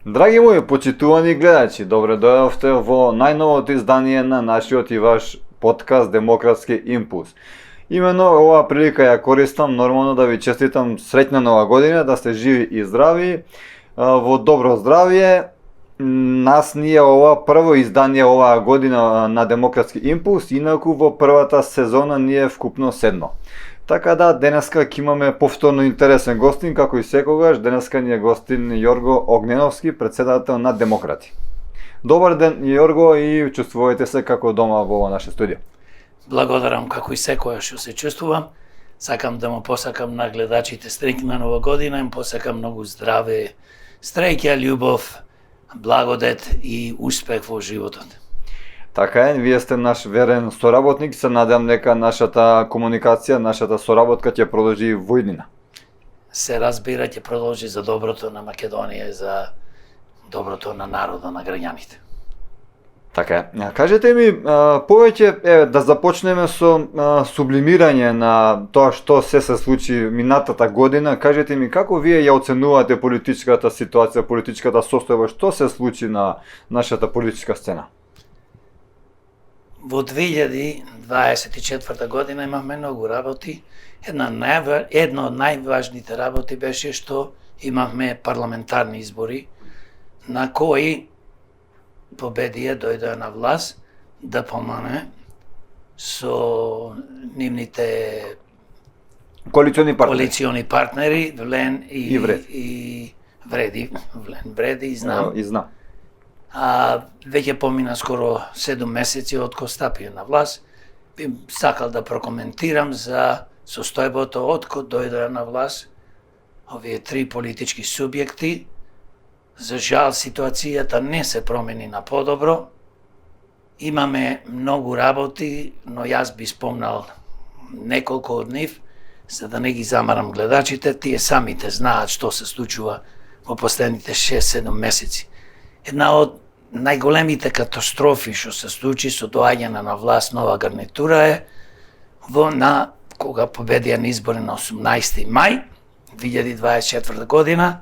Драги мои почитувани гледачи, добре дојдовте во најновото издание на нашиот и ваш подкаст Демократски импулс. Имено оваа прилика ја користам нормално да ви честитам среќна нова година, да сте живи и здрави, во добро здравје. Нас ние ова прво издание оваа година на Демократски импулс, инаку во првата сезона ние вкупно седмо. Така да, денеска ќе имаме повторно интересен гостин, како и секогаш. Денеска ни е гостин Јорго Огненовски, председател на Демократи. Добар ден, Јорго, и чувствувате се како дома во наше студио. Благодарам, како и секојаш што се чувствувам. Сакам да му посакам на гледачите среќна нова година, им посакам многу здраве, среќа, љубов, благодет и успех во животот. Така е, вие сте наш верен соработник, се надам дека нашата комуникација, нашата соработка ќе продолжи во иднина. Се разбира, ќе продолжи за доброто на Македонија и за доброто на народа, на граѓаните. Така е. Кажете ми повеќе, да започнеме со сублимирање на тоа што се случи минатата година. Кажете ми како вие ја оценувате политичката ситуација, политичката состојба, што се случи на нашата политичка сцена? Во 2024 година имавме многу работи. Една од најважните работи беше што имавме парламентарни избори на кои победија дојдоа на власт да помане со нивните коалициони партнери Влен и Вреди. Влен, Вреди и Знам. И Знам. Веќе помина скоро 7 месеци од кога стапија на власт. Би сакал да прокоментирам за состојбото од кога дојдоа на власт овие три политички субјекти. За жал, ситуацијата не се промени на подобро. Имаме многу работи, но јас би спомнал неколку од нив, за да не ги замарам гледачите. Тие самите знаат што се случува во последните 6-7 месеци. Една од најголемите катастрофи што се случи со доаѓање на власт нова гарнитура е кога победија на избори на 18 мај 2024 година,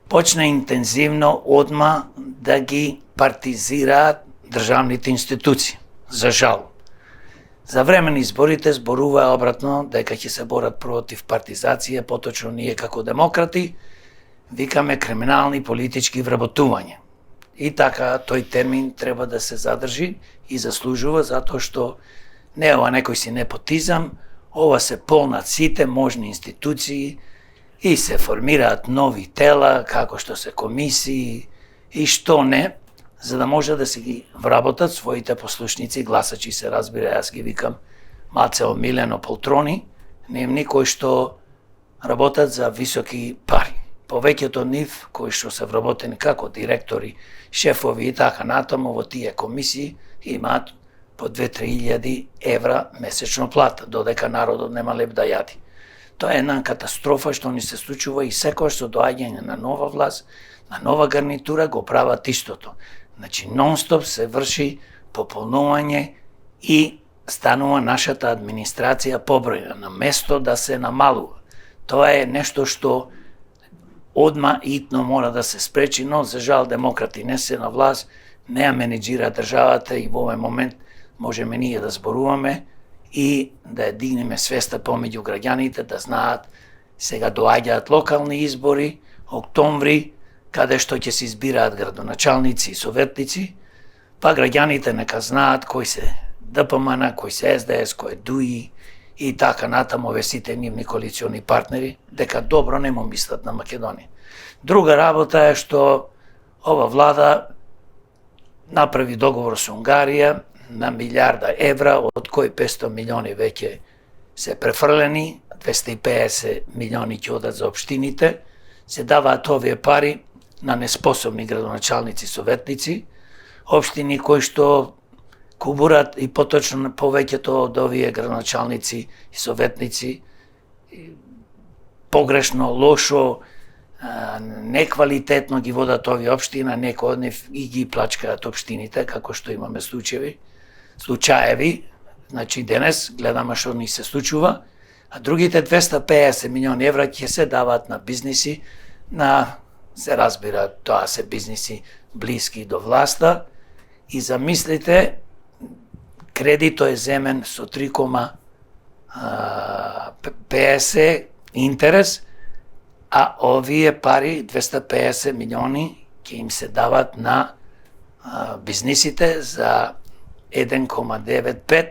почна интензивно одма да ги партизираат државните институции. За жал. За време на изборите зборуваа обратно дека ќе се борат против партизација, поточно ние како демократи викаме криминални политички вработувања. И така тој термин треба да се задржи и заслужува, затоа што не е ова некој си непотизам, ова се полнат сите можни институции и се формираат нови тела, како што се комисии и што не, за да може да се ги вработат своите послушници, гласачи се разбира, јас ги викам малце омилено полтрони, нивни кои што работат за високи пари. Повеќето нив, кои што се вработени како директори, шефови и така натаму во тие комисии, имаат по 2-3 илјади евра месечно плата, додека народот нема леп да јади. Тоа е една катастрофа што ни се случува и секојаш со доаѓање на нова власт, на нова гарнитура го прават истото. Значи, нон-стоп се врши пополнување и станува нашата администрација побројна, на место да се намалува. Тоа е нешто што одма итно мора да се спречи, но за жал демократи не се на власт, не ја менеджира државата и во овој момент можеме ние да зборуваме и да ја дигнеме свеста помеѓу граѓаните, да знаат сега доаѓаат локални избори, октомври, каде што ќе се избираат градоначалници и советници, па граѓаните нека знаат кој се ДПМН, кој се СДС, кој е ДУИ и така натаму овие сите нивни коалициони партнери, дека добро не му мислат на Македонија. Друга работа е што ова влада направи договор со Унгарија на 1 милиарда евра, од кои 500 милиони веќе се префрлени, 250 милиони ќе одат за општините, се даваат овие пари на неспособни градоначалници и советници, општини кои што кубурат и поточно повеќето од овие градоначалници и советници погрешно, лошо, неквалитетно ги водат овие општина, некои од нив и ги плачкаат општините, како што имаме случаеви, значи денес гледаме што ни се случува, а другите 250 милиони евра ќе се даваат на бизниси, на се разбира, тоа се бизниси блиски до власта, и замислите, кредито е земен со 3,50 интерес, а овие пари, 250 милиони, ќе им се дават на бизнисите за 1,95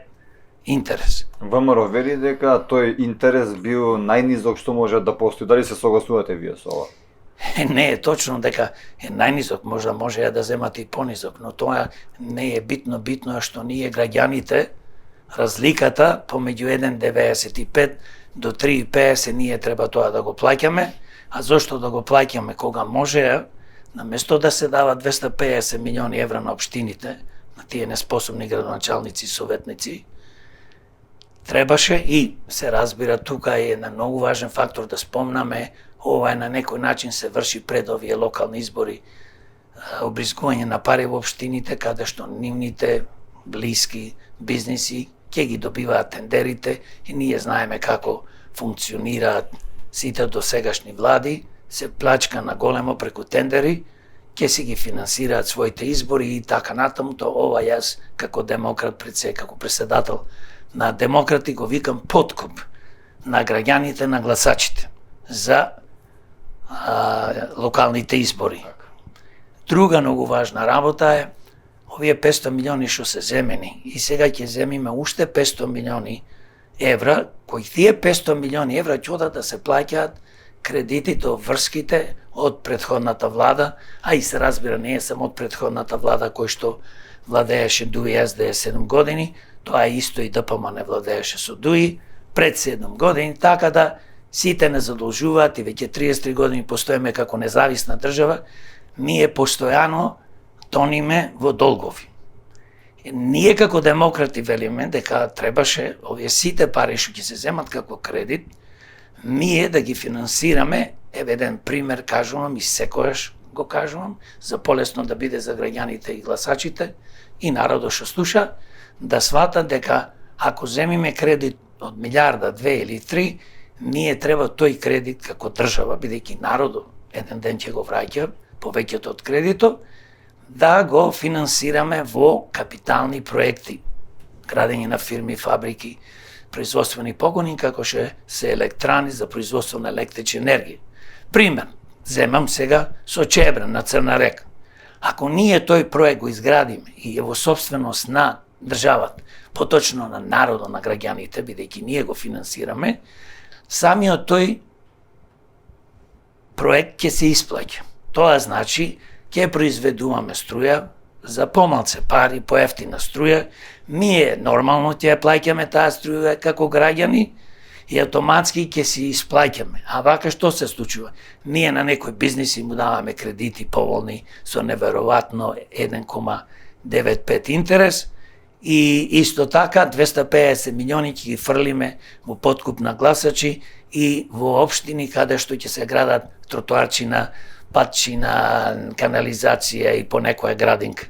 интерес. ВМРО вели дека тој интерес бил најнизок што може да постои. Дали се согласувате вие со ова? Не е точно дека е најнизок, може да земате и понизок, но тоа не е битно. Битно е што ние граѓаните, разликата помеѓу 1,95 до 3,50 ние треба тоа да го плаќаме. А зошто да го плаќаме кога може, наместо да се дава 250 милиони евра на општините, на тие неспособни градоначалници и советници, требаше, и се разбира, тука е една многу важен фактор да спомнаме, ова е на некој начин се врши пред овие локални избори, обризгување на пари во општините, каде што нивните блиски бизниси ќе ги добиваат тендерите, и ние знаеме како функционираат сите досегашни влади, се плачка на големо преку тендери, ќе си ги финансираат своите избори и така натаму. Ова јас како демократ, како председател на демократи, го викам подкуп на граѓаните, на гласачите за локалните избори. Друга многу важна работа е овие 500 милиони што се земени, и сега ќе земиме уште 500 милиони евра, кои тие 500 милиони евра ќе одат да се плаќаат кредитите, врските од претходната влада, а и се разбира не е само од претходната влада кој што владееше Дуи СДС 7 години, тоа е исто и ДПМН не владееше со Дуи пред 7 години, така да сите не задолжуваат и веќе 33 години постоиме како независна држава, ние постојано тониме во долгови. Ние како демократи велиме дека требаше овие сите пари што ќе се земат како кредит, ние да ги финансираме. Еден пример кажувам и секогаш го кажувам, за полесно да биде за граѓаните и гласачите и народот што слуша, да свата дека ако земиме кредит од милиарда, 2 или 3, ние треба тој кредит како држава, бидејќи народот еден ден ќе го враќа повеќето од кредито, да го финансираме во капитални проекти, градење на фирми, фабрики, производствени погони, како што се електрани за производство на електрична енергија. Пример, земам сега со Чебрен на Црна река. Ако ние тој проект го изградиме и е во собственост на државата, поточно на народот, на граѓаните, бидејќи ние го финансираме, самиот тој проект ќе се исплаќа. Тоа значи ќе произведуваме струја за помалце пари, поевтина струја, ние нормално ќе ја плаќаме таа струја како граѓани и автоматски ќе си исплаќаме. А вака што се случува? Ние на некој бизниси му даваме кредити поволни со неверојатно 1,95 интерес, и исто така 250 милиони ќе ги фрлиме во подкуп на гласачи и во општини каде што ќе се градат тротоарчина, патчина, канализација и по некоја градинка.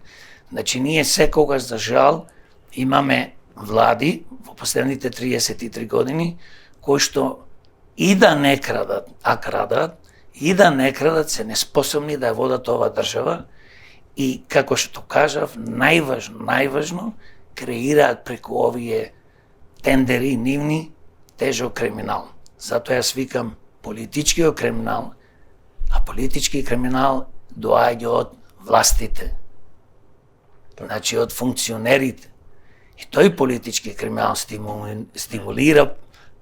Значи, ние секогаш, за жал, имаме влади во последните 33 години кои што и да не крадат, а крадат, и да не крадат, се неспособни да ја водат ова држава, и како што кажав, најважно, креираат преку овие тендери нивни тежок криминал. Затоа јас викам политичкиот криминал, а политички криминал доаѓа од властите, значи од функционерите. И тој политички криминал стимулира,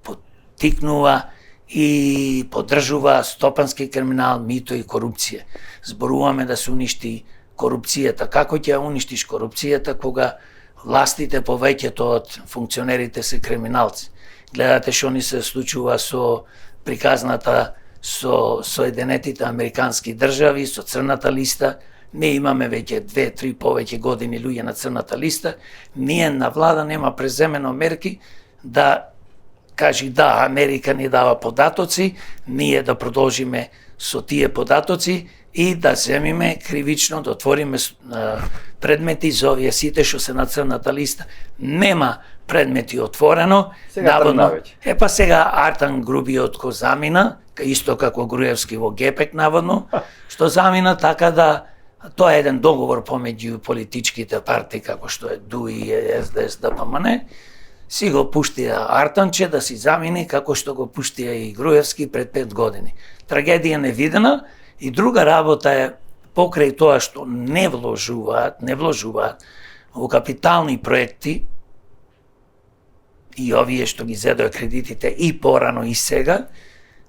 поттикнува и поддржува стопански криминал, мито и корупција. Зборуваме да се уништи корупцијата. Како ќе ја уништиш корупцијата кога властите повеќето од функционерите се криминалци? Гледате што ни се случува со приказната со Соединетите американски држави, со црната листа. Не имаме веќе 2-3 повеќе години луѓе на црната листа. Ние на влада нема преземено мерки да кажи да, Америка ни дава податоци, ние да продолжиме со тие податоци и да земиме кривично, да отвориме предмети за овие сите што се на црната листа. Нема предмети отворено. Сега тргна веќе. Па сега Артан Грубиот ко замина, исто како Груевски во Гепек наводно, што замина така да тоа е еден договор помеѓу политичките партии како што е ДУИ, СДС, ДПМН, си го пуштија Артанче да си замини како што го пуштија и Груевски пред 5 години. Трагедија невидена и друга работа е покрај тоа што не вложуваат во капитални проекти и овие што ги зедоа кредитите и порано и сега,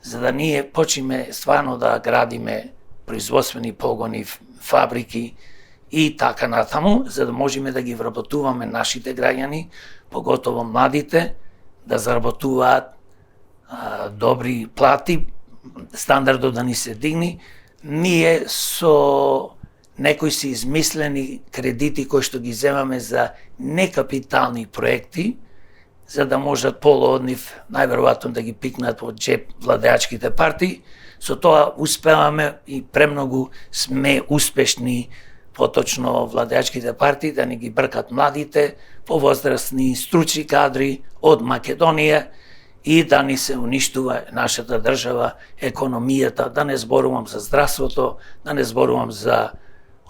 за да ние почиме стварно да градиме производствени погони, фабрики и така натаму, за да можеме да ги вработуваме нашите граѓани, поготово младите, да заработуваат добри плати, стандардот да ни се дигни. Ние со некои си измислени кредити кои што ги земаме за некапитални проекти, за да можат пола од нив најверојатно да ги пикнат од джеп владеачките партии. Со тоа успеваме и премногу сме успешни, поточно владеачките партии, да не ги бркат младите, повозрастни, стручни кадри од Македонија и да ни се уништува нашата држава, економијата, да не зборувам за здравството, да не зборувам за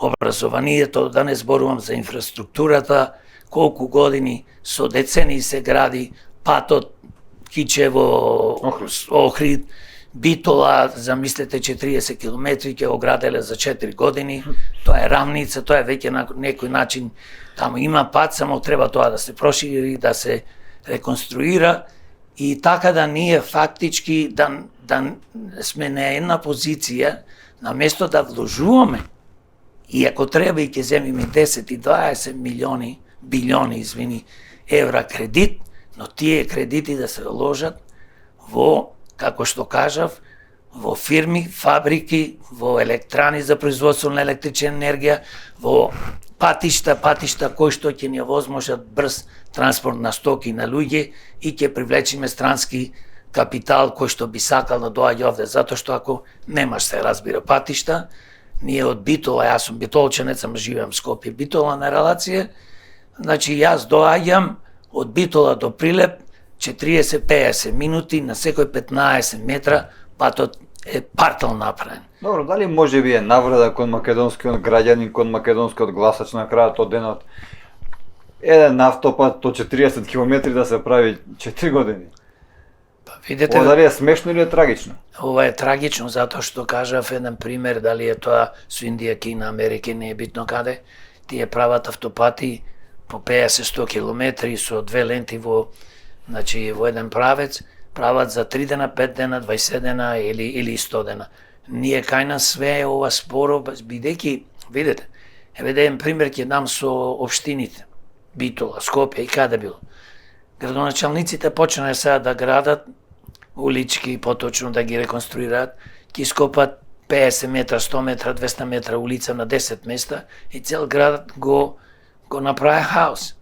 образованието, да не зборувам за инфраструктурата, колку години со децени се гради патот Кичево, Охрид, Битола, замислете 40 километри ќе го граделе за 4 години. Тоа е рамница, тоа е веќе на некој начин, таму има пат, само треба тоа да се прошири, да се реконструира и така да ние фактички да сме на една позиција, на место да вложуваме и ако треба и ќе земиме 10 и 20 билиони евра кредит, но тие кредити да се вложат во, како што кажав, во фирми, фабрики, во електрани за производство на електрична енергија, во патишта кои што ќе ни овозможат брз транспорт на стоки и на луѓе и ќе привлечиме странски капитал кој што би сакал да доаѓа овде, затоа што ако немаш се разбира патишта, ние од Битола, јас сум битолченец, ама живеам Скопје, Битола на релација, значи јас доаѓам од Битола до Прилеп 40-50 минути, на секој 15 метра патот е партал направен. Добро, дали може би е навреда кон македонскиот граѓанин, кон македонскиот гласач на крајот од денот еден автопат од 40 км да се прави 4 години? Видете, Ова дали е смешно или е трагично? Ова е трагично затоа што кажав еден пример, дали е тоа со Индија, Кина, Америка, не е битно каде, тие прават автопати по 50-100 километри со две ленти во еден правец, прават за 3 дена, 5 дена, 20 дена или 100 дена. Ние кај нас све е ова споро, бидејќи, видете, еден пример ќе дам со општините, Битола, Скопје и каде било. Градоначалниците почнале сега да градат улички, поточно да ги реконструираат, ќе скопат 50 метра, 100 метра, 200 метра улица на 10 места и цел град го направи хаос.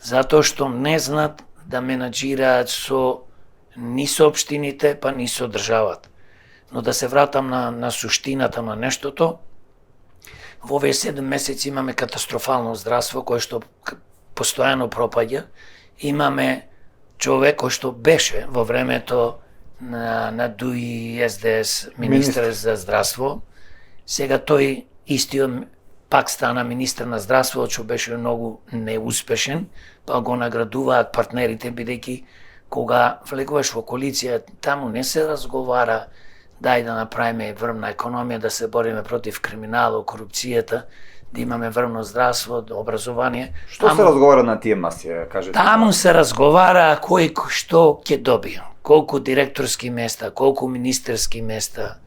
Затоа што не знаат да менаџираат ни со општините, па ни со државата. Но да се вратам на суштината на нештото, во овие 7 месеци имаме катастрофално здравство кое што постојано пропаѓа. Имаме човек кој што беше во времето на ДУИ СДС министер за здравство. Сега тој истиот пак стана министер на здравство, што беше многу неуспешен, па го наградуваат партнерите, бидејќи кога влегуваш во коалиција, таму не се разговара дај да направиме врвна економија, да се бориме против криминалот, корупцијата, да имаме врвно здравство, образование. Што се разговара на тие маси, кажете? Таму се разговара кој што ќе добие, колку директорски места, колку министерски места,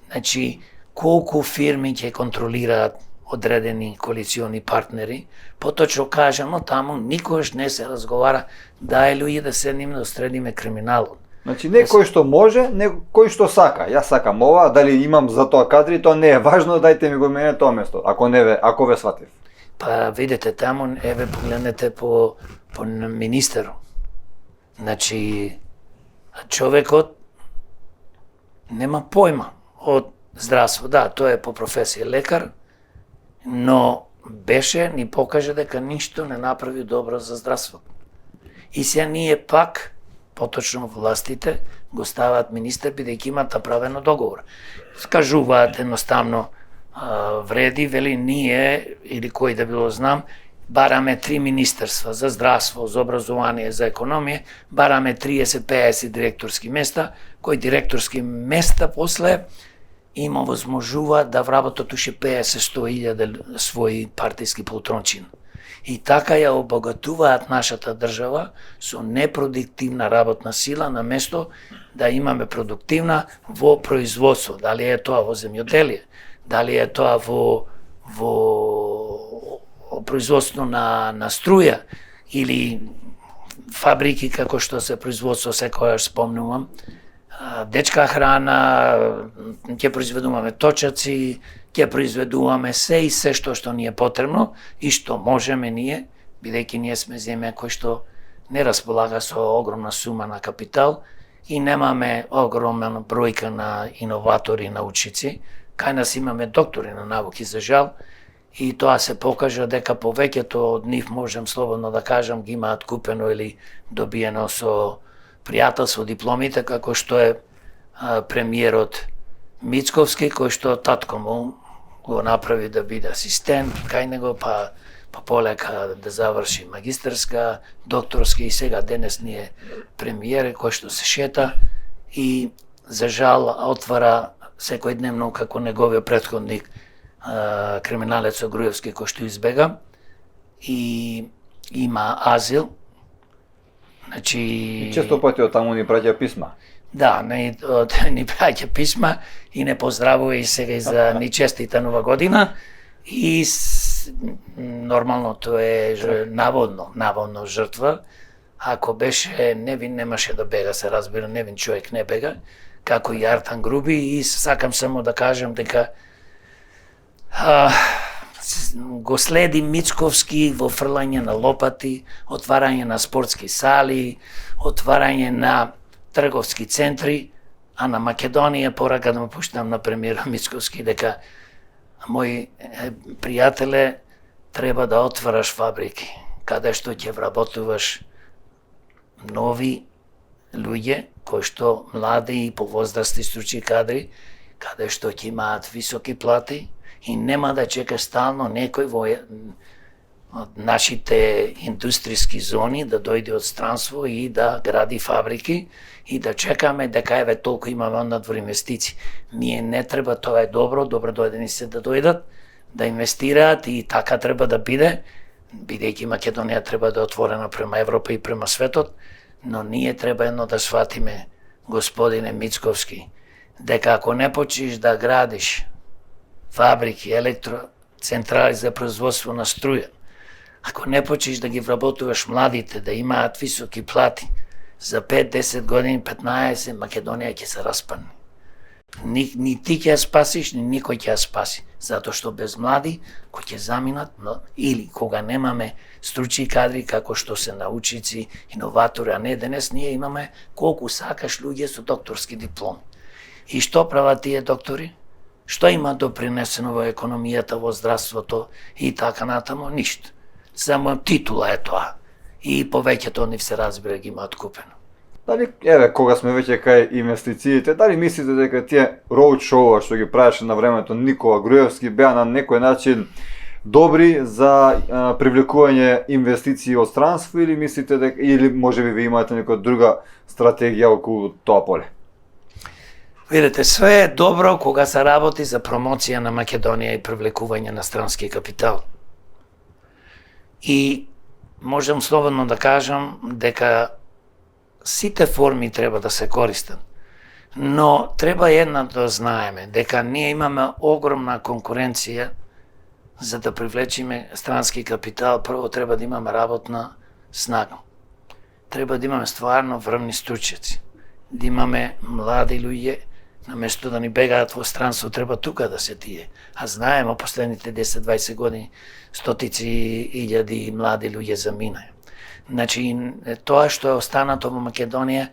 значи колку фирми ќе контролираат одредени коалициони партнери. Поточно кажам, но таму никогаш не се разговара дај луѓе да седнеме да средиме криминалот. Значи не кој што може, не кој што сака. Јас сакам ова, дали имам за тоа кадри, тоа не е важно, дајте ми го мене тоа место, ако ве сватив. Па видете таму, еве погледнете по министерот. Значи човекот нема појма од здравство. Да, тој е по професија лекар, но беше, ни покаже дека ништо не направи добро за здравството. И сега ние пак, поточно властите, го ставаат министер, бидејќи имаат направено договор. Скажуваат едноставно, вреди, вели ние, или кој да било знам, бараме 3 министерства за здравство, за образование, за економија, бараме 30-50 директорски места, кои директорски места после има возможува да вработат уште 50-100 своји партиски полтрончини. И така ја обогатуваат нашата држава со непродуктивна работна сила на место да имаме продуктивна во производство. Дали е тоа во земјоделие, дали е тоа во производство на струја или фабрики како што се производство, секојаш спомнувам, дечка храна, ќе произведуваме точаци, ќе произведуваме се и се што ни е потребно и што можеме ние, бидејќи ние сме земја кој што не располага со огромна сума на капитал и немаме огромна бројка на иноватори и научници. Кај нас имаме доктори на науки, за жал, и тоа се покажа дека повеќето од нив, можем слободно да кажам, ги имаат купено или добиено со пријателство дипломите, како што е премиерот Мицковски, кој што татко му го направи да биде асистент кај него, па полека да заврши магистарска, докторски и сега денес ни е премиер кој што се шета и за жал отвара секојдневно како неговиот претходник криминалец Груевски кој што избега и има азил. Значи И често пати од таму ни праќа писма. Да, ни праќа писма и не поздравува и сега и за ни честита нова година и нормално тоа е наводно жртва. Ако беше невин немаше да бега, се разбира, невин човек не бега, како и Артан Груби, и сакам само да кажам дека го следи Мицковски во фрлање на лопати, отварање на спортски сали, отварање на трговски центри, а на Македонија порака да му пуштам на премиерот Мицковски дека мој пријателе треба да отвараш фабрики, каде што ќе вработуваш нови луѓе, кои што млади и по возрасти стручни кадри, каде што ќе имаат високи плати и нема да чека стално некој во од нашите индустријски зони да дојде од странство и да гради фабрики и да чекаме дека еве толку имаме однадвор инвестиции. Ние не треба, тоа е добро дојдени се да дојдат, да инвестираат и така треба да биде, бидејќи Македонија треба да е отворена према Европа и према светот, но ние треба едно да сватиме, господине Мицковски, дека ако не почнеш да градиш фабрики, електроцентрали за производство на струја, ако не почнеш да ги вработуваш младите, да имаат високи плати, за 5-10 години, 15, Македонија ќе се распадне. Ни ти ќе ја спасиш, ни никој ќе ја спаси. Затоа што без млади, кои ќе заминат, или кога немаме стручни кадри, како што се научници, иноватори, а не денес, ние имаме колку сакаш луѓе со докторски дипломи. И што прават тие доктори? Што има допринесено во економијата, во здравството и така натаму? Ништо. Само титула е тоа. И повеќето од нив се разбира ги имаат купено. Дали, еве, кога сме веќе кај инвестициите, дали мислите дека тие роуд шоуа што ги правеше на времето Никола Груевски беа на некој начин добри за привлекување инвестиции од странство, или мислите дека, или можеби ви имате некоја друга стратегија околу тоа поле? Видете, све е добро кога се работи за промоција на Македонија и привлекување на странски капитал. И можам слободно да кажам дека сите форми треба да се користат. Но треба една да знаеме, дека ние имаме огромна конкуренција за да привлечиме странски капитал. Прво треба да имаме работна снага. Треба да имаме стварно врвни стручњаци. Да имаме млади луѓе, наместо да ни бегаат во странство, треба тука да се тие. А знаеме, последните 10-20 години стотици илјади млади луѓе заминаја. Значи, тоа што е останато во Македонија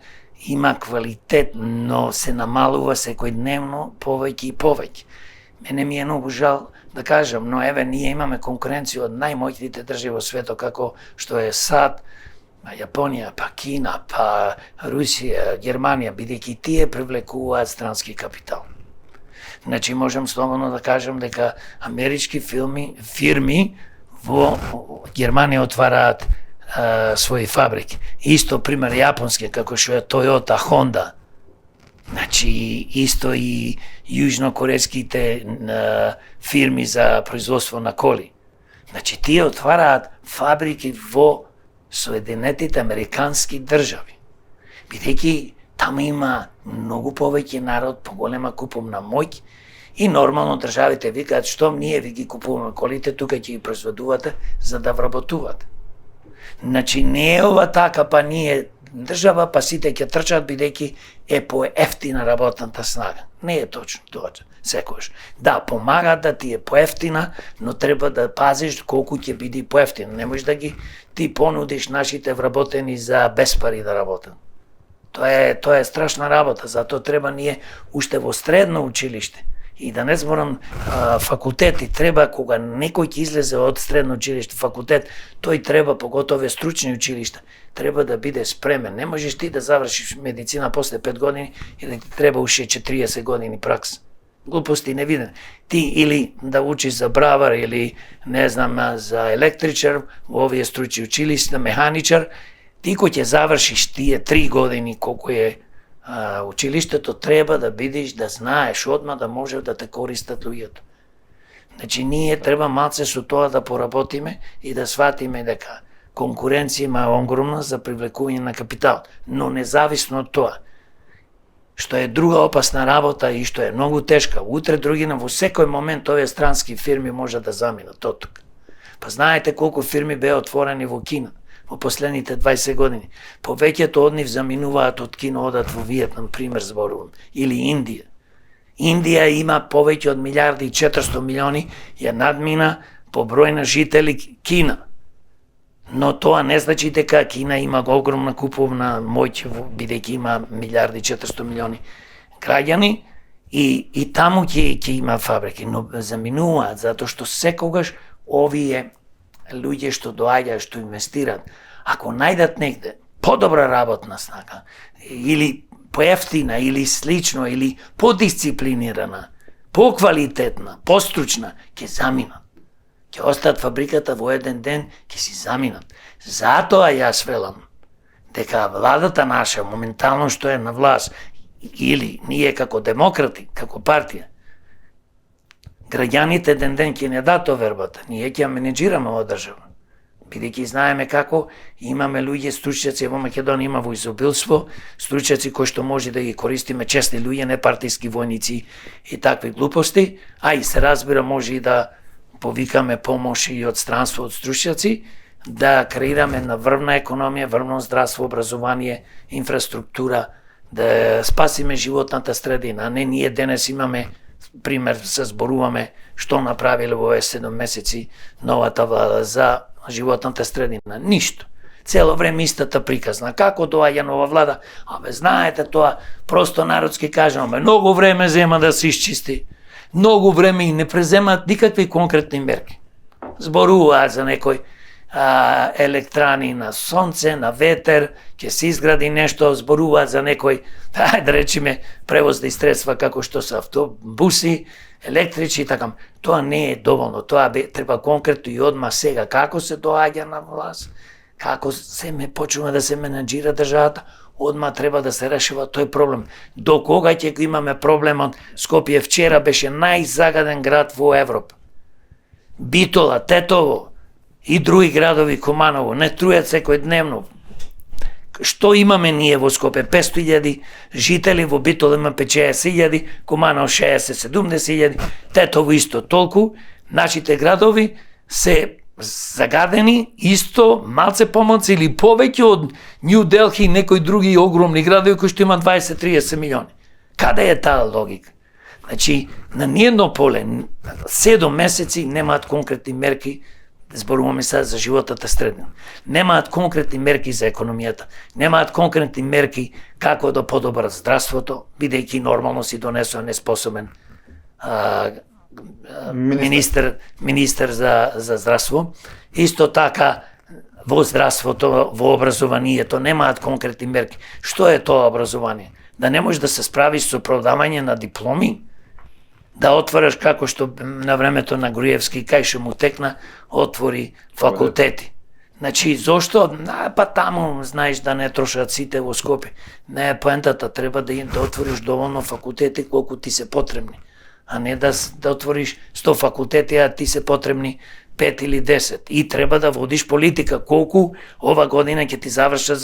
има квалитет, но се намалува секојдневно повеќе и повеќе. Мене ми е многу жал да кажам, но еве ние имаме конкуренција од најмоćните држави во светот како што е САД, Јапонија, па Кина, па Русија, Германија, бидејќи тие привлекуваат странски капитал. Значи можам слободно да кажам дека амерички фирми во Германија отвараат своји фабрики. Исто пример јапонски како што е Toyota, Honda. Значи исто и јужнокореските фирми за производство на коли. Значи тие отвараат фабрики во Соединетите Американски држави. Бидејќи таму има многу повеќе народ, поголема куповна моќ и нормално државите викаат што ние ви ги купуваме колите, тука ќе ги произведувате за да вработувате. Значи не е ова така, па ние држава, па сите ќе трчат бидејќи е поевтина работната снага. Не е точно тоа, секогаш. Да, помага да ти е поевтина, но треба да пазиш колку ќе биде поевтина. Не можеш да ги ти понудиш нашите вработени за без пари да работат. Тоа е страшна работа, затоа треба ние уште во средно училиште и да не зборам факултети, треба кога некој ќе излезе од средно училиште, факултет, тој треба, поготово стручни училишта, треба да биде спремен. Не можеш ти да завршиш медицина после 5 години и да ти треба уште 40 години пракса. Глупости не виден. Ти или да учиш за бравар или не знам за електричар во овие стручни училишта, механичар, ти кој ќе завршиш тие 3 години колку е училиштето, треба да бидеш, да знаеш одма да може да те користат луѓето. Значи ние треба малце со тоа да поработиме и да сватиме дека конкуренција има огромна за привлекување на капитал, но независно од тоа, што е друга опасна работа и што е многу тешка, утре другина во секој момент овие странски фирми може да заминат оттука. Па знаете колку фирми беа отворени во Кина во последните 20 години. Повеќето од нив заминуваат од Кина, одат во Виетнам, пример зборувам, или Индија. Индија има повеќе од 1.4 милиони, ја надмина по број на жители Кина. Но тоа не значи дека Кина има огромна куповна моќ, бидејќи има 1.4 милиони граѓани и таму ќе има фабрики, но заминуваат затоа што секогаш овие луѓе што доаѓаат, што инвестираат, ако најдат негде подобра работна снага, или поевтина, или слично, или подисциплинирана, поквалитетна, постручна, ќе заминат. Ќе остат фабриката во еден ден, ќе си заминат. Затоа јас велам дека владата наша, моментално што е на власт, или ние како демократи, како партија, граѓаните ден ќе не дадат овербата, ние ќе ја менеджираме ова држава. Бидејќи знаеме како имаме луѓе, стручњаци во Македонија има во изобилство, стручњаци кои што може да ги користиме, честни луѓе, не партиски војници и такви глупости, а и се разбира може и да повикаме помош и од странство од стручњаци, да креираме на врвна економија, врвно здравство, образование, инфраструктура, да спасиме животната средина, а не ние денес имаме пример се зборуваме што направиле во овие 7 месеци новата влада за животната средина. Ништо. Цело време истата приказна. Како доаѓа нова влада? Знаете тоа, просто народски кажаме, многу време зема да се исчисти. Многу време и не преземат никакви конкретни мерки. Зборуваат за некој електрани на сонце, на ветер, ќе се изгради нешто, зборуваат за некој, да речеме, превозни средства како што се автобуси, електрични и така. Тоа не е доволно, тоа треба конкретно и одма сега. Како се доаѓа на власт, како се почнува да се менеджира државата, одма треба да се решава тој проблем. До кога ќе го имаме проблемот? Скопје вчера беше најзагаден град во Европа. Битола, Тетово и други градови, Куманово, не трујат секојдневно. Што имаме ние во Скопје? 500.000 жители, во Битола има 50.000, Куманово 60-70.000, Тетово исто толку. Нашите градови се загадени исто, малце помалце или повеќе од Нью Делхи и некои други огромни градови кои што има 20-30 милиони. Каде е таа логика? Значи, на ниедно поле 7 месеци немаат конкретни мерки зборуваме сега за животната средина. Немаат конкретни мерки за економијата, немаат конкретни мерки како да подобрат здравството, бидејќи нормално си донесува неспособен министер за здравство. Исто така во здравството, во образованието немаат конкретни мерки. Што е тоа образование? Да не можеш да се справиш со продавање на дипломи, да отвориш како што на времето на Груевски, кај што му текна, отвори факултети. Значи, зошто? Па таму, знаеш, да не трошат сите во Скопје. Не е поентата, треба да отвориш доволно факултети колку ти се потребни, а не да отвориш 100 факултети, а ти се потребни 5 или 10. И треба да водиш политика, колку ова година ќе ти заврша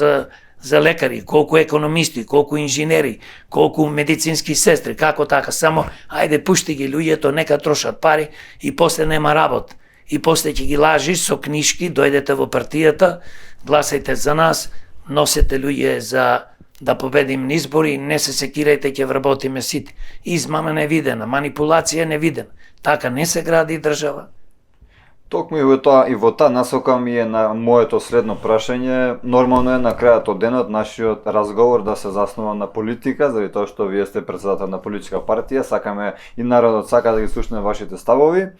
за лекари, колку економисти, колку инженери, колку медицински сестри, како така, само ајде пушти ги луѓето, нека трошат пари и после нема работа. И после ќе ги лажиш со книжки, дојдете во партијата, гласајте за нас, носете луѓе за да победим на избори, не се секирајте, ќе вработиме сите. Измама невидена, манипулација невидена. Така не се гради држава. Токму и во таа насока ми е на моето следно прашање. Нормално е на крајот од денот нашиот разговор да се заснува на политика, заради тоа што вие сте председател на политичка партија, сакаме и народот сака да ги слушне вашите ставови.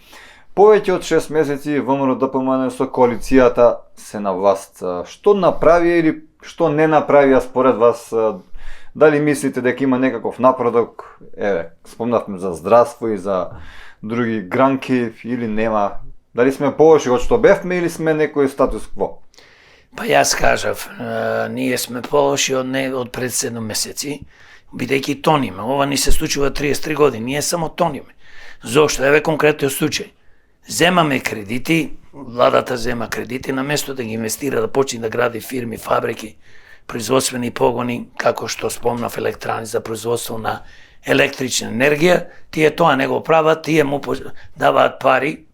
Повеќе од 6 месеци ВМРО ДПМН со коалицијата се на власт. Што направи или што не направија според вас? Дали мислите дека има некаков напредок? Спомнавме за здравство и за други гранки или нема? Дали сме полоши од што бевме или сме некој статус кво? Па јас кажав, ние сме полоши од пред 7 месеци, бидејќи тониме. Ова ни се случува 33 години, ние само тониме. Зошто? Еве конкретниот случај. Земаме кредити, владата зема кредити, наместо да ги инвестира, да почне да гради фирми, фабрики, производствени погони, како што спомнав, електрани за производство на електрична енергија, тие тоа не го прават, тие му даваат пари,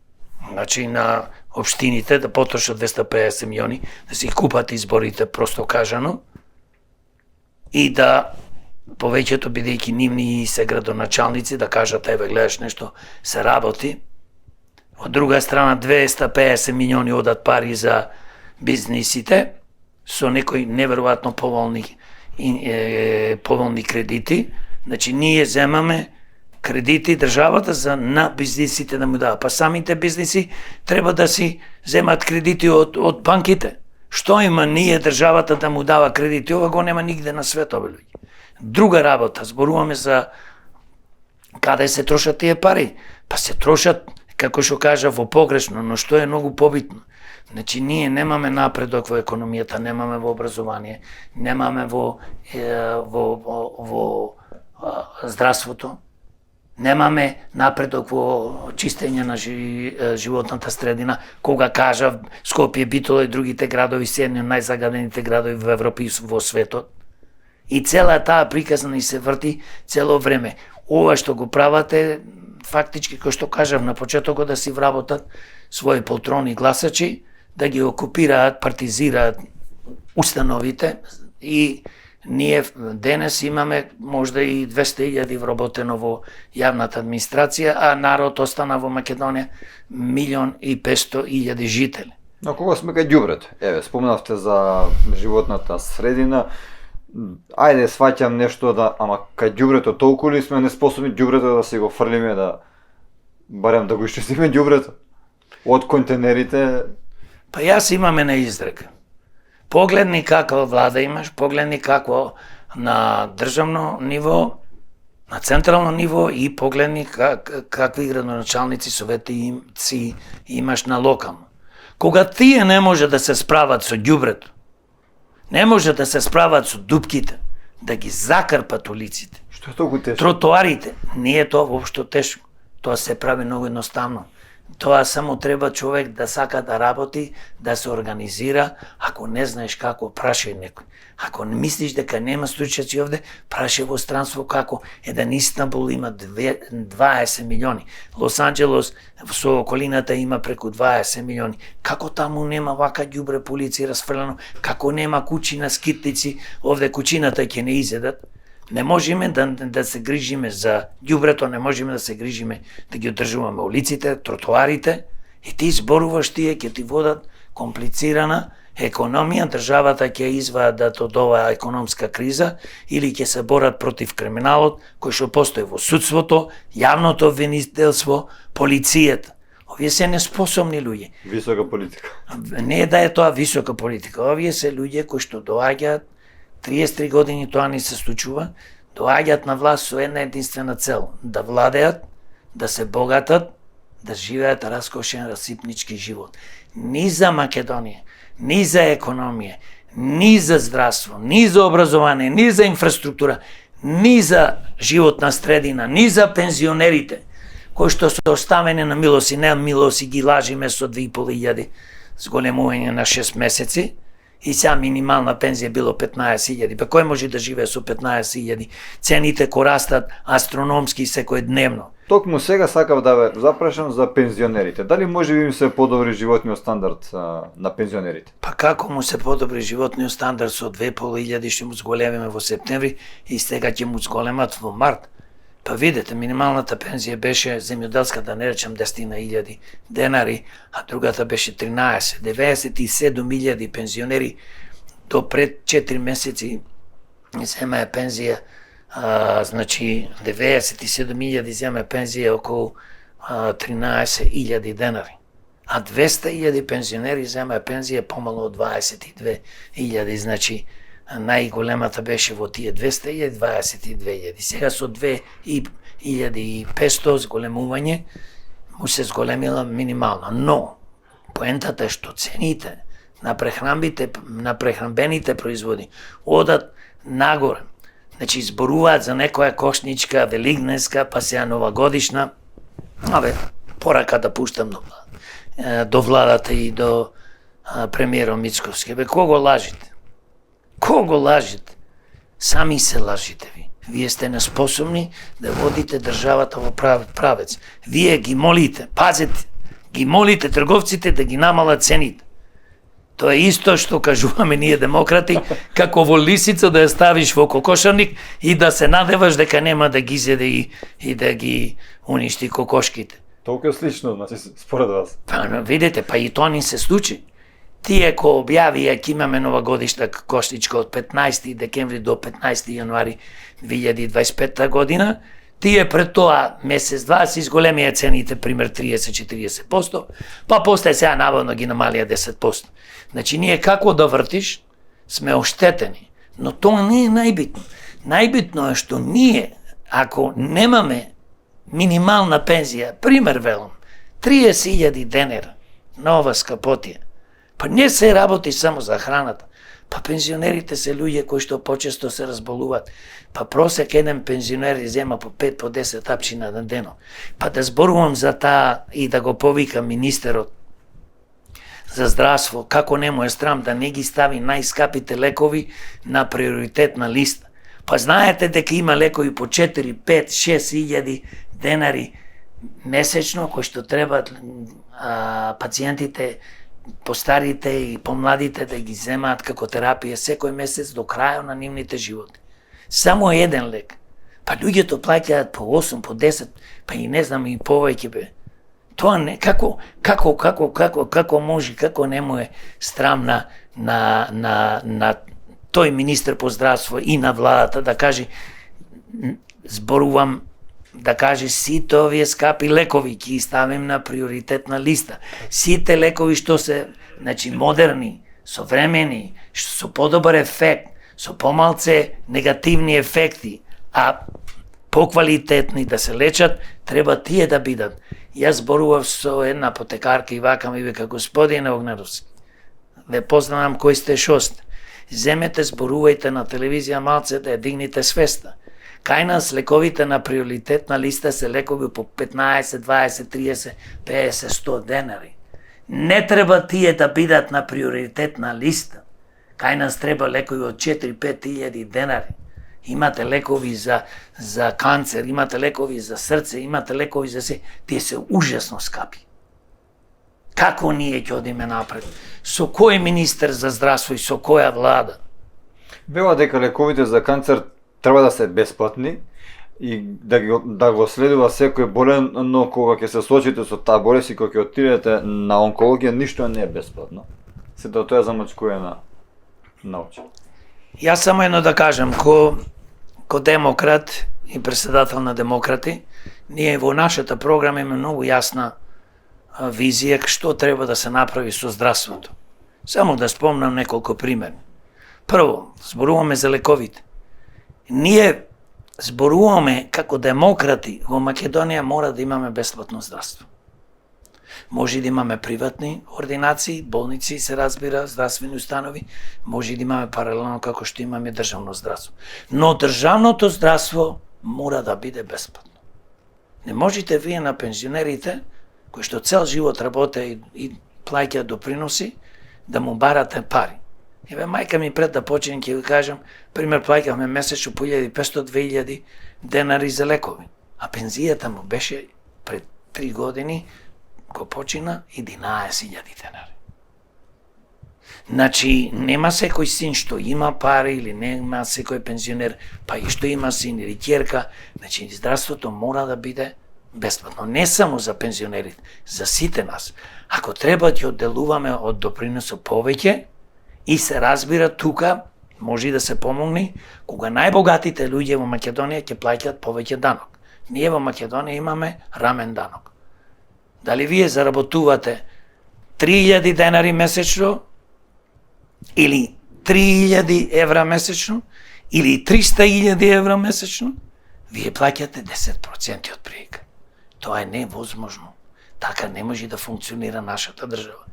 значи на општините да потрошат 250 милиони, да си купат изборите, просто кажано, и да повеќето бидејќи нивни се градоначалници да кажат, еве гледаш нешто се работи. Од друга страна 250 милиони одат пари за бизнисите со некои неверојатно поволни кредити. Значи ние земаме кредити државата на бизнисите да му дава. Па самите бизниси треба да си земат кредити од банките. Што има ние државата да му дава кредити? Ова го нема нигде на светот, луѓе. Друга работа, зборуваме за каде се трошат тие пари. Па се трошат, како што кажа, во погрешно, но што е многу побитно. Значи ние немаме напредок во економијата, немаме во образование, немаме во здравството, немаме напредок во чистење на животната средина. Кога кажав, Скопје, Битола и другите градови се едни од најзагадените градови во Европа и во светот. И цела таа приказна и се врти цело време. Ова што го правате, фактички, кој што кажав на почетокот, да си вработат своји полтрони гласачи, да ги окупираат, партизираат установите и ние денес имаме можда и 200.000 вработено во јавната администрација, а народ остана во Македонија 1.500.000 жители. На кога сме кај ѓубрето? Еве, спомнавте за животната средина. Ајде, сваќам нешто ама кај ѓубрето толку ли сме неспособни ѓубрето да си го фрлиме, да барем да го исчистиме ѓубрето од контейнерите? Па јас имам една изрека. Погледни каква влада имаш, погледни какво на државно ниво, на централно ниво и погледни какви градоначалници, советници имаш на локално. Кога тие не може да се справат со ѓубрето, не може да се справат со дупките, да ги закрпат улиците, што е толку тешко? Тротоарите, не е тоа воопшто тешко. Тоа се прави многу едноставно. Тоа само треба човек да сака да работи, да се организира. Ако не знаеш како, прашај некој. Ако не мислиш дека нема случаи овде, прашај во странство како. Еден Истанбул има 20 милиони. Лос Анџелес со околината има преку 20 милиони. Како таму нема вака ѓубре по улици расфрлено? Како нема куќи на скитници? Овде куќината ќе не изедат. Не можеме да се грижиме за ѓубрето, не можеме да се грижиме да ги одржуваме улиците, тротоарите И ти зборуваш тие ќе ти водат комплицирана економија, државата ќе извадат од оваа економска криза или ќе се борат против криминалот кој што постои во судството, јавното обвинителство, полицијата. Овие се неспособни луѓе. Висока политика. Не е да е тоа висока политика. Овие се луѓе кои што доаѓаат 33 години тоа не се случува, доаѓаат на власт со една единствена цел: да владеат, да се богатат, да живеат раскошен расипнички живот. Ни за Македонија, ни за економија, ни за здравство, ни за образование, ни за инфраструктура, ни за животна средина, ни за пензионерите, кои што се оставени на милост и немилост и ги лажиме со 2.500 зголемување на 6 месеци, и сега минимална пензија било 15.000. Па кој може да живее со 15.000? Цените ко растат астрономски секојдневно. Токму сега сакав да ве запрашам за пензионерите. Дали може би им се подобри животниот стандард на пензионерите? Па како му се подобри животниот стандард со 2.500 што му зголемиме во септември и сега ќе му зголемат во март? Па видете, минималната пензија беше земјоделска, да не речем 10.000 денари, а другата беше 13. 97.000 пензионери до пред 4 месеци земаа пензија, значи 97.000 земаа пензија околу 13.000 денари. А 200.000 пензионери земаа пензија помало од 22.000, значи најголемата беше во тие 200.000, 22.000. Сега со 2.500 зголемување му се зголемила минимална. Но, поентата е што цените на прехранбените производи одат нагоре. Значи, зборуваат за некоја кошничка, велигнеска, па сега новогодишна. Порака да пуштам до владата и до премиерот Мицковски. Кого лажите? Кого лажите? Сами се лажите ви. Вие сте неспособни да водите државата во правец. Вие ги молите, пазете, ги молите трговците да ги намалат цените. Тоа е исто што кажуваме ние демократи, како во лисица да ја ставиш во кокошарник и да се надеваш дека нема да ги зеде и да ги уништи кокошките. Толку е слично, значи, според вас. Па, видите, па и тоа ни се случи. Тие ко објавија ќе имаме новогодишна кошничка од 15 декември до 15 јануари 2025 година, тие пред тоа месец-два се изголемија цените, пример 30-40%, па после сега наводно ги намалија 10%. Значи ние како да вртиш, сме оштетени, но тоа не е најбитно. Најбитно е што ние, ако немаме минимална пензија, пример велам, 30.000 денара на ова скапотија, па не се работи само за храната. Па пензионерите се луѓе кои што почесто се разболуваат. Па просек еден пензионер зема по 5 по 10 тапчина на дено. Па да зборувам за таа и да го повикам министерот за здравство, како не му е срам да не ги стави најскапите лекови на приоритетна листа. Па знаете дека има лекови по 4, 5, 6.000 денари месечно кои што требаат пациентите, постарите и помладите да ги земаат како терапија секој месец до крајот на нивните животи. Само еден лек. Па луѓето плаќаат по 8, по 10, па и не знам и повеќе бе. Тоа не, како може, како не му е срам на тој министер по здравство и на владата да каже, зборувам, да каже сите овие скапи лекови ќе ставим на приоритетна листа. Сите лекови што се, значи, модерни, современи, со подобар ефект, со помалце негативни ефекти, а поквалитетни да се лечат, треба тие да бидат. Јас зборував со една апотекарка и вака ми вика: господине Огнеровски, ве познавам кој сте, шо сте. Земете, зборувајте на телевизија малце да ја дигнете свеста. Кај нас лековите на приоритетна листа се лекови по 15, 20, 30, 50, 100 денари. Не треба тие да бидат на приоритетна листа. Кај нас треба лекови од 4-5 илјади денари. Имате лекови за канцер, имате лекови за срце, имате лекови за се. Тие се ужасно скапи. Како ние ќе одиме напред? Со кој министер за здравство и со која влада? Вела дека лековите за канцер треба да се бесплатни и да го следува секој болен, но кога ќе се соочите со таа болест и кога ќе отидете на онкологија, ништо не е бесплатно. Сето тоа замачкува на очи. Јас само едно да кажам, ко демократ и председател на демократи, ние во нашата програма имаме многу јасна визија што треба да се направи со здравството. Само да спомнам неколку примери. Прво, зборуваме за лековите. Ние зборуваме како демократи во Македонија мора да имаме бесплатно здравство. Може да имаме приватни ординации, болници, се разбира, здравствени установи, може да имаме паралелно како што имаме државно здравство. Но државното здравство мора да биде бесплатно. Не можете вие на пензионерите, кои што цел живот работе и плаќаат доприноси, да му барате пари. Еве, мајка ми пред да почнем ќе ви кажам, пример, плаќавме месечно по 1500-2000 денари за лекови, а пензијата му беше пред 3 години, го почина 11.000 денари. Значи, нема секој син што има пари или нема секој пензионер, па и што има син или ќерка, значи здравството мора да биде бесплатно, не само за пензионерите, за сите нас. Ако треба ќе одделуваме од доприносот повеќе и се разбира тука може да се помогне кога најбогатите луѓе во Македонија ќе плаќаат повеќе данок. Ние во Македонија имаме рамен данок. Дали вие заработувате 3000 денари месечно или 3000 евра месечно или 300.000 евра месечно, вие плаќате 10% од прилика. Тоа е невозможно. Така не може да функционира нашата држава.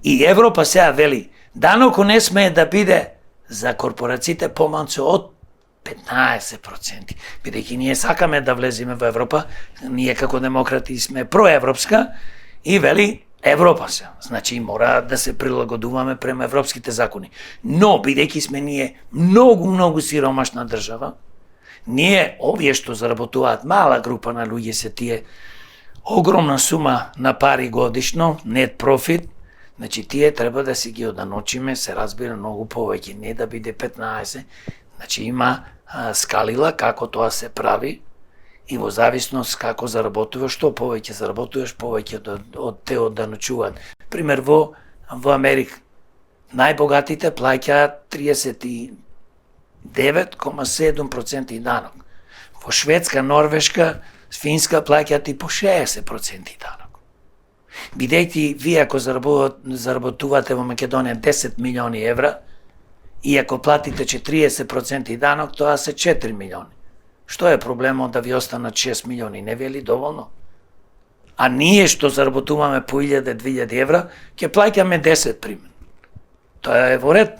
И Европа сега вели, данокот не смее да биде за корпорациите помалку од 15%. Бидејќи ние сакаме да влеземе во Европа, ние како демократи сме проевропска и вели Европа се. Значи мора да се прилагодуваме према европските закони. Но бидејќи сме ние многу сиромашна држава, ние овие што заработуваат мала група на луѓе се тие огромна сума на пари годишно, нет профит, значи тие треба да си ги оданочиме, се разбира многу повеќе, не да биде 15, значи има скалила како тоа се прави и во зависност како заработуваш, што повеќе заработуваш, повеќе од те оданочуваат. Пример во Америка, најбогатите плаќаат 39,7% данок. Во Шведска, Норвешка, Финска плаќаат и по 60% данок. Бидејќи вие ако заработувате во Македонија 10 милиони евра и ако платите 40% данок, тоа се 4 милиони. Што е проблемот да ви останат 6 милиони? Не ви е ли доволно? А ние што заработуваме по 1000-2000 евра, ќе плаќаме 10 пример. Тоа е во ред.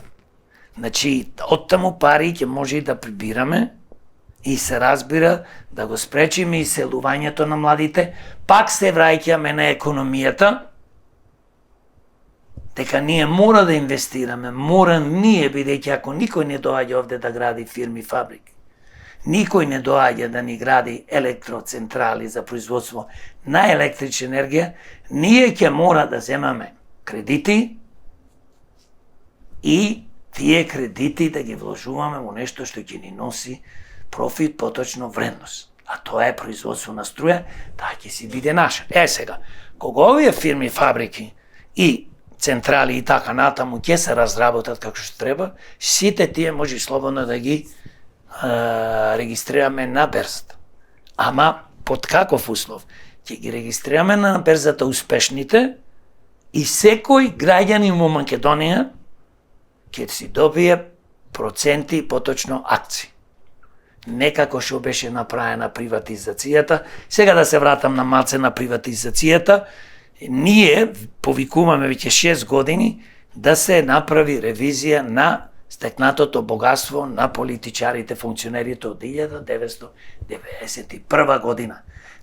Значи, оттаму пари ќе може и да прибираме и се разбира да го спречиме иселувањето на младите, пак се враќаме на економијата, дека ние мора да инвестираме, мора ние, бидејќи ако никој не доаѓа овде да гради фирми, фабрики, никој не доаѓа да ни гради електроцентрали за производство на електрична енергија, ние ќе мора да земаме кредити и тие кредити да ги вложуваме во нешто што ќе ни носи профит, поточно вредност. А тоа е производство на струја, таа ќе си биде наша. Сега, кога овие фирми, фабрики и централи и така натаму ќе се разработат како што треба, сите тие може слободно да ги регистрираме на берзата. Ама под каков услов? Ќе ги регистрираме на берзата успешните и секој граѓанин во Македонија ќе си добие проценти, поточно акции. Не како што беше направена приватизацијата. Сега да се вратам на малце на приватизацијата. Ние повикуваме веќе 6 години да се направи ревизија на стекнатото богатство на политичарите, функционерите од 1991 година.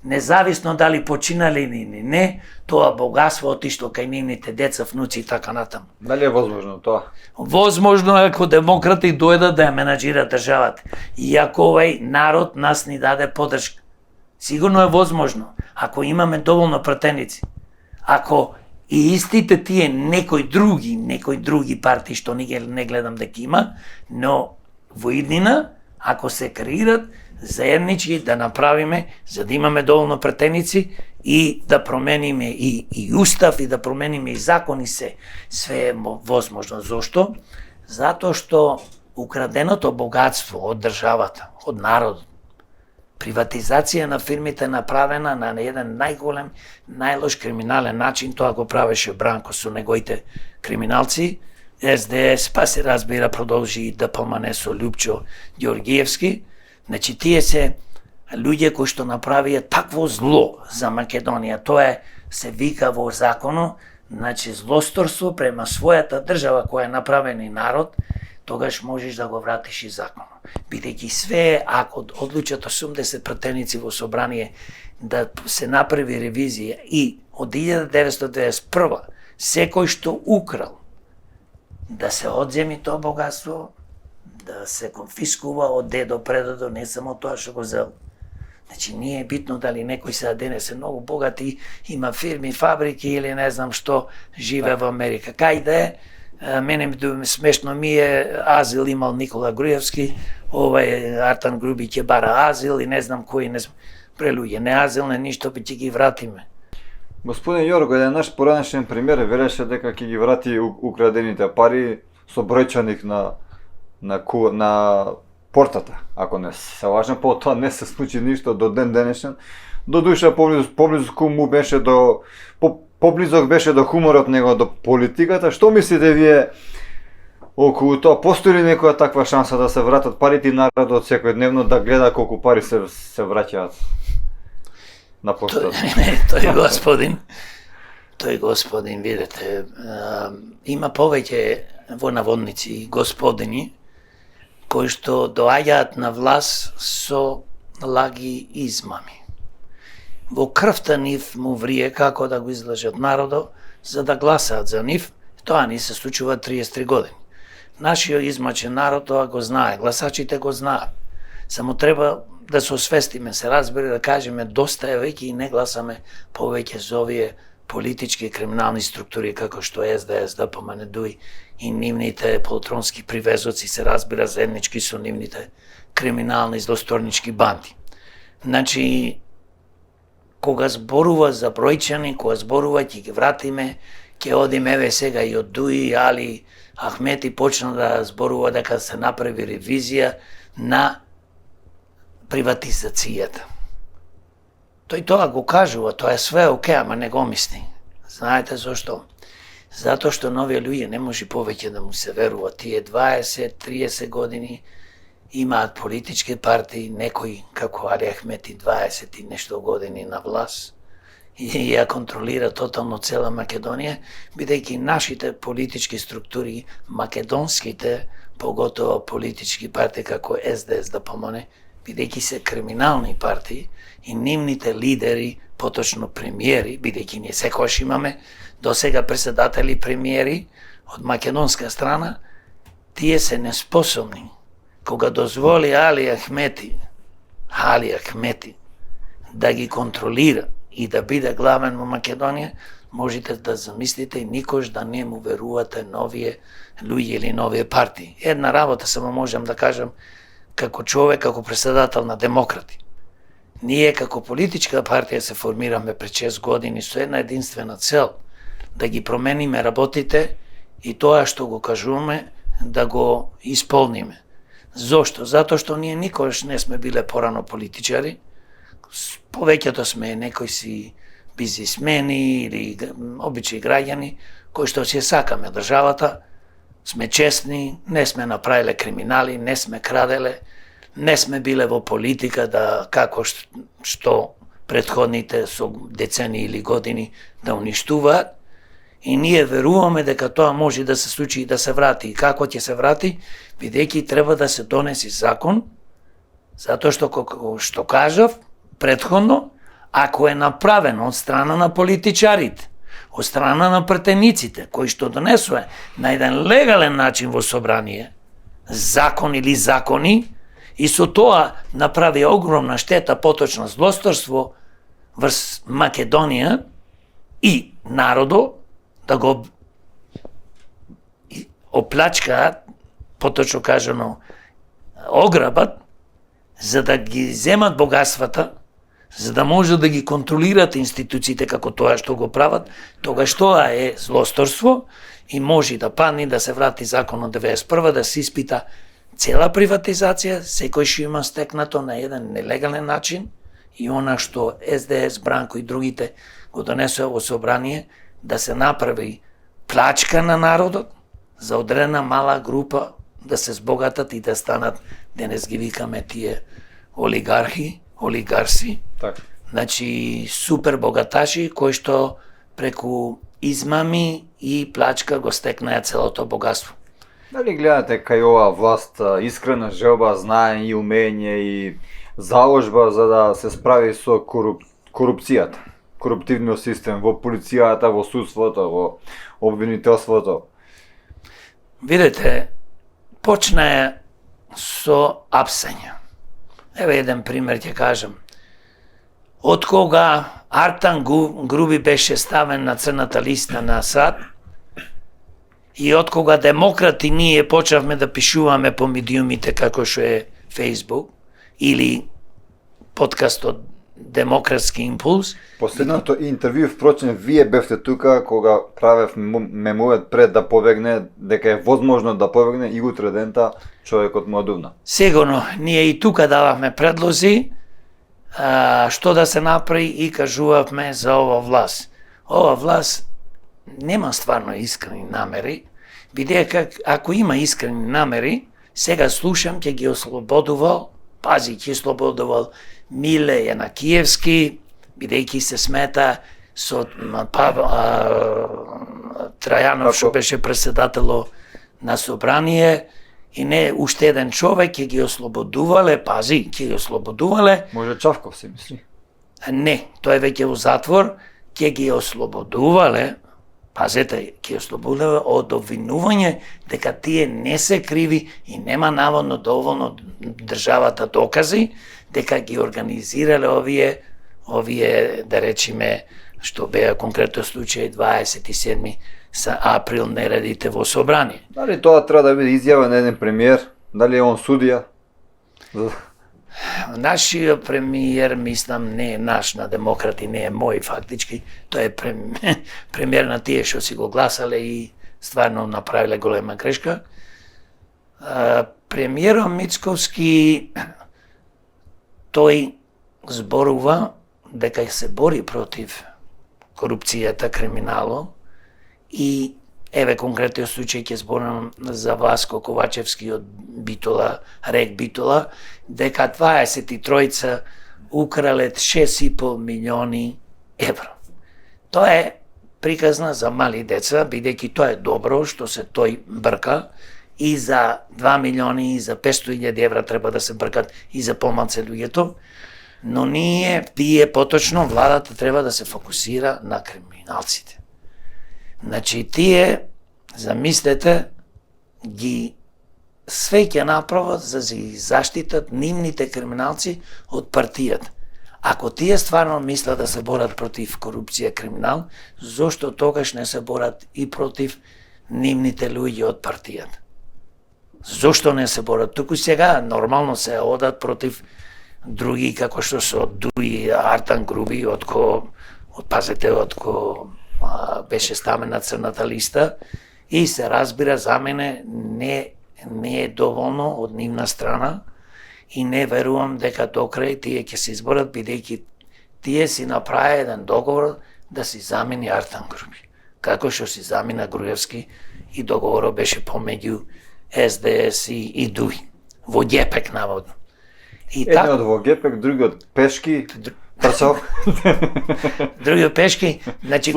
Независно дали починале или не, тоа богатство отишло кај нивните деца, внуци и така натаму. Дали е возможно тоа? Возможно е ако демократи дојдат да ја менаџираат државата. И ако овај народ нас ни даде поддршка. Сигурно е возможно, ако имаме доволно пратеници. Ако и истите тие некои други партии што не гледам дека има, но во иднина, ако се креират, заеднички да направиме, за да имаме доволно пратеници и да промениме и устав, и да промениме и закони све е возможно. Зошто? Затоа што украденото богатство од државата, од народот, приватизација на фирмите направена на еден најголем, најлош криминален начин, тоа го правеше Бранко со неговите криминалци, СДС, па се разбира продолжи и ДПМН со Љупчо Ѓоргиевски. Значи, тие се луѓе кои што направија такво зло за Македонија. Тоа се вика во закону, значи злосторство према својата држава која е направен и народ, тогаш можеш да го вратиш и законот. Бидејќи све, ако одлучат 80 пратеници во собрание да се направи ревизија и од 1991 секој што украл да се одземи тоа богатство, да се конфискува од дедо предодо, не само тоа што го зел. Значи, не е битно дали некој сега денес е многу богат и има фирми, фабрики или не знам што, живе во Америка. Кај да е, мене смешно ми е, азил имал Никола Груевски, Артан Груби ќе бара азил и не знам кој, не знам, прелуѓе, не азил, не ништо, би ќе ги вратиме. Господин Јорго, еден наш поранешен премиер велеше дека ќе ги врати украдените пари со бројчаник на портата. Ако не се лажам, по тоа не се случи ништо до ден денешен. До душа поблизок беше до хуморот него, до политиката. Што мислите вие околу тоа? Постои ли некоја таква шанса да се вратат парите и народот секојдневно да гледа колку пари се враќаат на портата? Тој господин, видите, има повеќе во наводници господини кои што доаѓаат на власт со лаги и измами. Во крвта нив му врие како да го излажат народот за да гласаат за нив. Тоа ни се случува 33 години. Нашиот измачен народ тоа го знае, гласачите го знаат. Само треба да се освестиме, се разбере, да кажеме доста е веќе и не гласаме повеќе за овие политички и криминални структури како што СДС, ДПМН, ДУИ и нивните полтронски привезоци, се разбира заеднички со нивните криминални злосторнички банди. Значи, кога зборува за бројчани, кога зборува ќе ги вратиме, ќе одиме еве сега и од ДУИ, Али Ахмети почна да зборува дека се направи ревизија на приватизацијата. Тој тоа го кажува, тоа е све окей, ама не го мисли. Знаете зошто? Затоа што нови луѓе не може повеќе да му се верува. Тие 20-30 години имаат политички партии, некои како Али Ахмети 20 и нешто години на власт и ја контролира тотално цела Македонија, бидејќи нашите политички структури, македонските, поготово политички партии како СДС, ДПМН, бидејќи се криминални партии и нивните лидери, поточно премиери, бидејќи ние секогаш имаме до сега председатели премиери од македонска страна, тие се неспособни. Кога дозволи Али Ахмети да ги контролира и да биде главен во Македонија, можете да замислите и никош да не му верувате новие луѓе или новие партии. Една работа само можам да кажам како човек, како председател на демократи. Ние како политичка партија се формираме пред 6 години со една единствена цел, да ги промениме работите и тоа што го кажуваме да го исполниме. Зошто? Затоа што ние никош не сме биле порано политичари, повеќето сме некои си бизнисмени или обични граѓани кои што си сакаме државата, сме честни, не сме направиле криминали, не сме краделе, не сме биле во политика да како што претходните со децени или години да уништуваат и ние веруваме дека тоа може да се случи и да се врати. И како ќе се врати? Бидејќи треба да се донеси закон, затоа што кажав претходно, ако е направено од страна на политичарите, од страна на пратениците, кои што донесува на еден легален начин во собрание, закон или закони, и со тоа направи огромна штета, поточно злосторство врз Македонија и народо, да го оплачкаат, поточно кажано ограбат, за да ги земат богатствата, за да може да ги контролират институциите како тоа што го прават, тогаш тоа е злосторство и може да падне да се врати закон од 91 да се испита цела приватизација, секој што има стекнато на еден нелегален начин и она што СДС, Бранко и другите го донесоа во собрание, да се направи плачка на народот за одредена мала група да се збогатат и да станат, денес ги викаме тие олигарси, Така. значи супер богаташи кои што преку измами и плачка го стекнаја целото богатство. Дали гледате кај оваа власт искрена желба, знаење и умење и заложба за да се справи со корупцијата, коруптивниот систем во полицијата, во судството, во обвинителството? Видете, почна со апсење. Еве еден пример ќе кажам. Од кога Артан Груби беше ставен на црната листа на САД и од кога демократи ние почнавме да пишуваме по медиумите како што е Facebook или подкастот Демократски импулс. Последното интервју, впрочем, вие бевте тука кога правев мемует пред да побегне, дека е возможно да побегне и утре дента човекот му одувна. Сигурно, ние и тука дававме предлози што да се направи и кажувавме за ова власт. Ова власт нема стварно искрени намери, бидејќи ако има искрени намери, сега слушам ќе ги ослободувал, пази, ќе ослободувал Миле Јанакиевски, бидејќи се смета со Трајанов што беше председатело на собрание и не уште еден човек ќе ги ослободувале, пази, ќе ги ослободувале. Може Чавков се мисли? Не, тој веќе во затвор, ќе ги ослободувале, пазете, ќе ослободувале од обвинување дека тие не се криви и нема наводно доволно државата докази дека ги организирале овие да речеме што беа конкретно случај 27 април нередите во собрание. Дали тоа треба да биде изјава на еден премиер? Дали е он судија? Нашиот премиер, мислам, не е наш на демократи, не е мој фактички, тој е премиер на тие што си го гласале и стварно направиле голема грешка. Премиерот Мицковски, тој зборува дека се бори против корупцијата, криминалот и еве конкретниот случај ќе зборам за Васко Ковачевски од Битола, Рек Битола, дека 23 украле 6,5 милиони евро. Тоа е приказна за мали деца, бидејќи тоа е добро што се тој брка и за 2 милиони и за 500.000 евра треба да се бркат и за помалце луѓето, но тие поточно владата треба да се фокусира на криминалците. Значи тие, замислете, ги све ќе направат за да ги заштитат нивните криминалци од партијата. Ако тие стварно мислат да се борат против корупција, криминал, зошто тогаш не се борат и против нивните луѓе од партијата? Зошто не се борат? Туку сега нормално се одат против други како што се Дуи Артан Груби, пазете, беше ставен на црната листа и се разбира за мене не е доволно од нивна страна и не верувам дека до крај тие ќе се изборат, бидејќи тие си направи еден договор да си замени Артан Груби. Како што си замина Груевски и договорот беше помеѓу СДС и Дуи. Во Ѓепек наводно. Едниот во Ѓепек, другиот пешки, трчав. Другиот пешки, значи